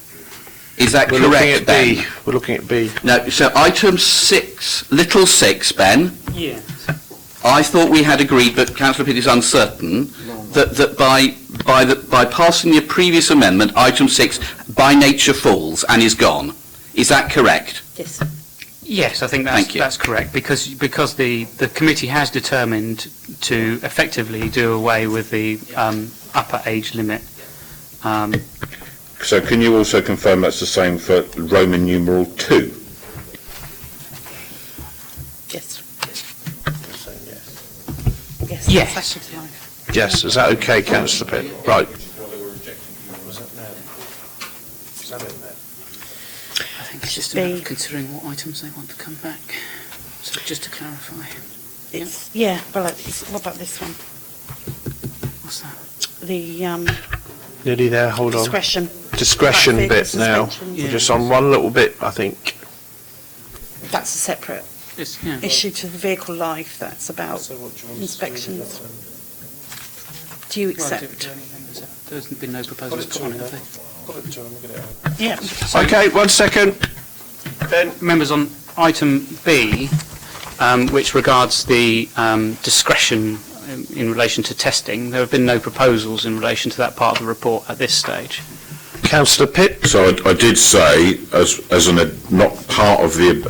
Is that We're correct, Ben? We're looking at B. No, so item 6, little 6, Ben. Yeah. I thought we had agreed, but Councillor Pitt is uncertain, that by passing the previous amendment, item 6 by nature falls and is gone. Is that correct? Yes. Yes, I think that's correct, because the committee has determined to effectively do away with the upper age limit. So can you also confirm that's the same for Roman numeral 2? Yes. Yes. Yes, is that okay, Councillor Pitt? Right. I think it's just about considering what items they want to come back. So just to clarify. What about this one? What's that? The Nearly there, hold on. Discretion bit now. We're just on one little bit, I think. That's a separate issue to the vehicle life. That's about inspections. Do you accept? There's been no proposals put on it, have they? Yeah. Okay, 1 second. Ben. Members, on item B, which regards the discretion in relation to testing, there have been no proposals in relation to that part of the report at this stage. Councillor Pitt. So I did say, as not part of the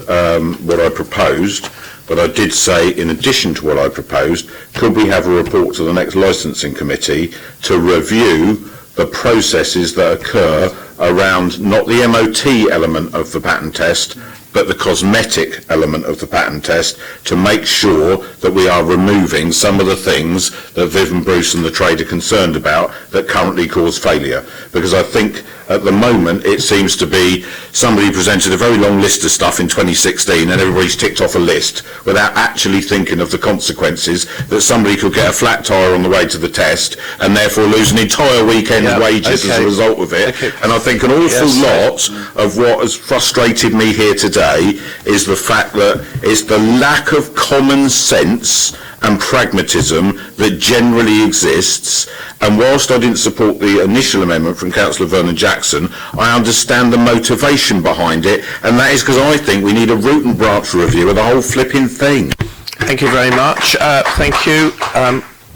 what I proposed, but I did say, in addition to what I proposed, could we have a report to the next licensing committee to review the processes that occur around not the MOT element of the pattern test, but the cosmetic element of the pattern test, to make sure that we are removing some of the things that Viv and Bruce and the trade are concerned about that currently cause failure. Because I think at the moment it seems to be somebody presented a very long list of stuff in 2016 and everybody's ticked off a list without actually thinking of the consequences, that somebody could get a flat tyre on the way to the test and therefore lose an entire weekend's wages as a result of it. And I think an awful lot of what has frustrated me here today is the fact that it's the lack of common sense and pragmatism that generally exists. And whilst I didn't support the initial amendment from Councillor Vernon Jackson, I understand the motivation behind it, and that is because I think we need a root and branch review of the whole flipping thing. Thank you very much. Thank you.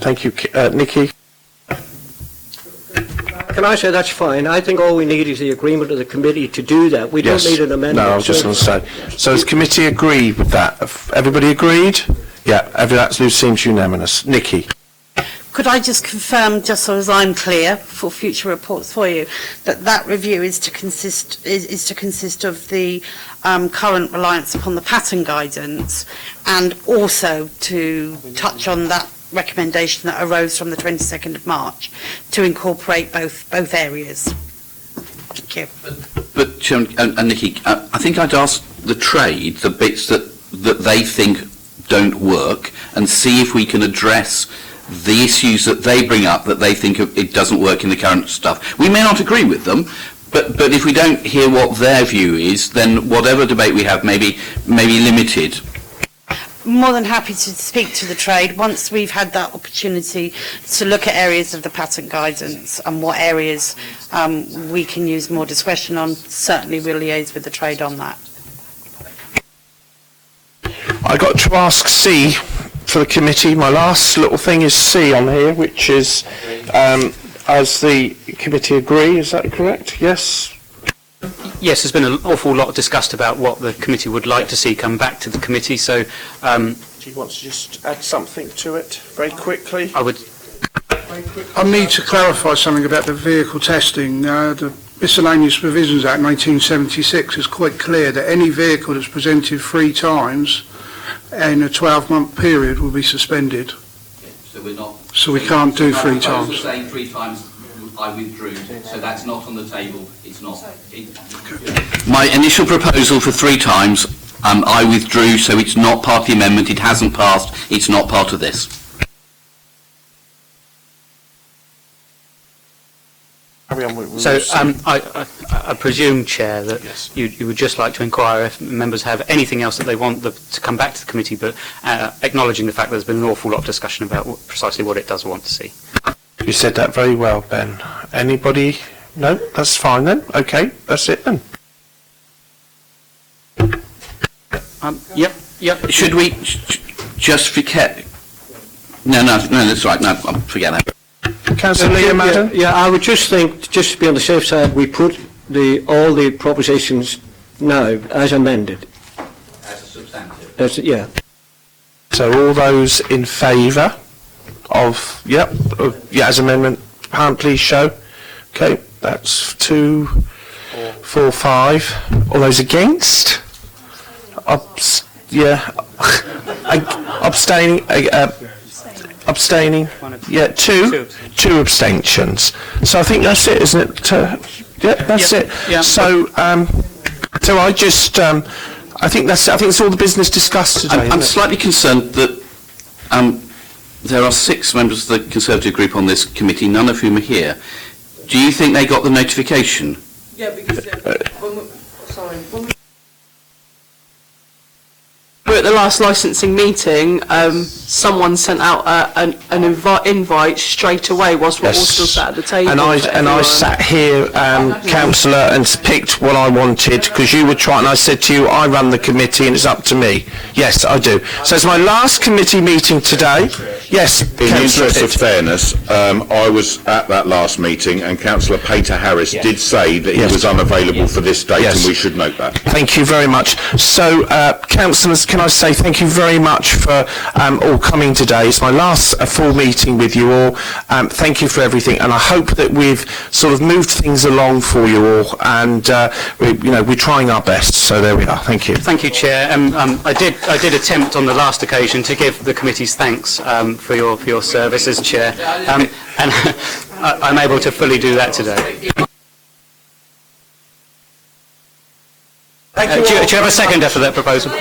Thank you, Nikki. Can I say that's fine? I think all we need is the agreement of the committee to do that. We don't need an amendment. No, I was just going to say. So has the committee agreed with that? Have everybody agreed? Yeah, that seems unanimous. Nikki. Could I just confirm, just so as I'm clear for future reports for you, that review is to consist of the current reliance upon the pattern guidance, and also to touch on that recommendation that arose from the 22nd of March to incorporate both areas. Thank you. But and Nikki, I think I'd ask the trade the bits that they think don't work, and see if we can address the issues that they bring up that they think it doesn't work in the current stuff. We may not agree with them, but if we don't hear what their view is, then whatever debate we have may be limited. More than happy to speak to the trade once we've had that opportunity to look at areas of the pattern guidance and what areas we can use more discretion on. Certainly we'll liaise with the trade on that. I got to ask C for the committee. My last little thing is C on here, which is, as the committee agree, is that correct? Yes? Yes, there's been an awful lot discussed about what the committee would like to see come back to the committee, so... do you want to just add something to it very quickly? I would... I need to clarify something about the vehicle testing. The Miscellaneous Provisions Act 1976 is quite clear that any vehicle that's presented 3 times in a 12-month period will be suspended. So So we're not... So we can't do three We're times. saying 3 times I withdrew, so that's not on the table. It's not... My initial proposal for 3 times, I withdrew, so it's not part of the amendment, it hasn't passed, it's not part of this. So I presume, Chair, that you would just like to inquire if members have anything else that they want to come back to the committee, but acknowledging the fact that there's been an awful lot of discussion about precisely what it does want to see. You said that very well, Ben. Anybody? No? That's fine then. Okay, that's it then. Yep. Should we just forget... No, that's right, no, forget that. Councillor Leah, madam? Yeah, I would just think, just to be on the safe side, we put all the propositions now as amended. As a substantive. Yeah. So all those in favour of, as amendment, hand please show. Okay, that's 2, 4, 5. All those against? Abstaining? Abstaining? Yeah, two abstentions. So I think that's it, isn't it? That's it. Yeah. So, so I just, I think it's all the business discussed today. I'm slightly concerned that there are 6 members of the Conservative group on this committee, none of whom are here. Do you think they got the notification? Yeah, because when we were at the last licensing meeting, someone sent out an invite straight away whilst we're all still sat at the table. And I sat here, councillor, and picked what I wanted, because you were trying, and I said to you, I run the committee and it's up to me. Yes, I do. So it's my last committee meeting today. Yes, In the interest of fairness, I was at that last meeting, and Councillor Peter Harris did say that he was unavailable for this date, and we should note that. Thank you very much. So, councillors, can I say thank you very much for all coming today. It's my last full meeting with you all. Thank you for everything, and I hope that we've sort of moved things along for you all, and we're trying our best. So there we are. Thank you. Thank you, Chair. I did attempt on the last occasion to give the committee's thanks for your service as Chair, and I'm able to fully do that today. Do you have a seconder for that proposal?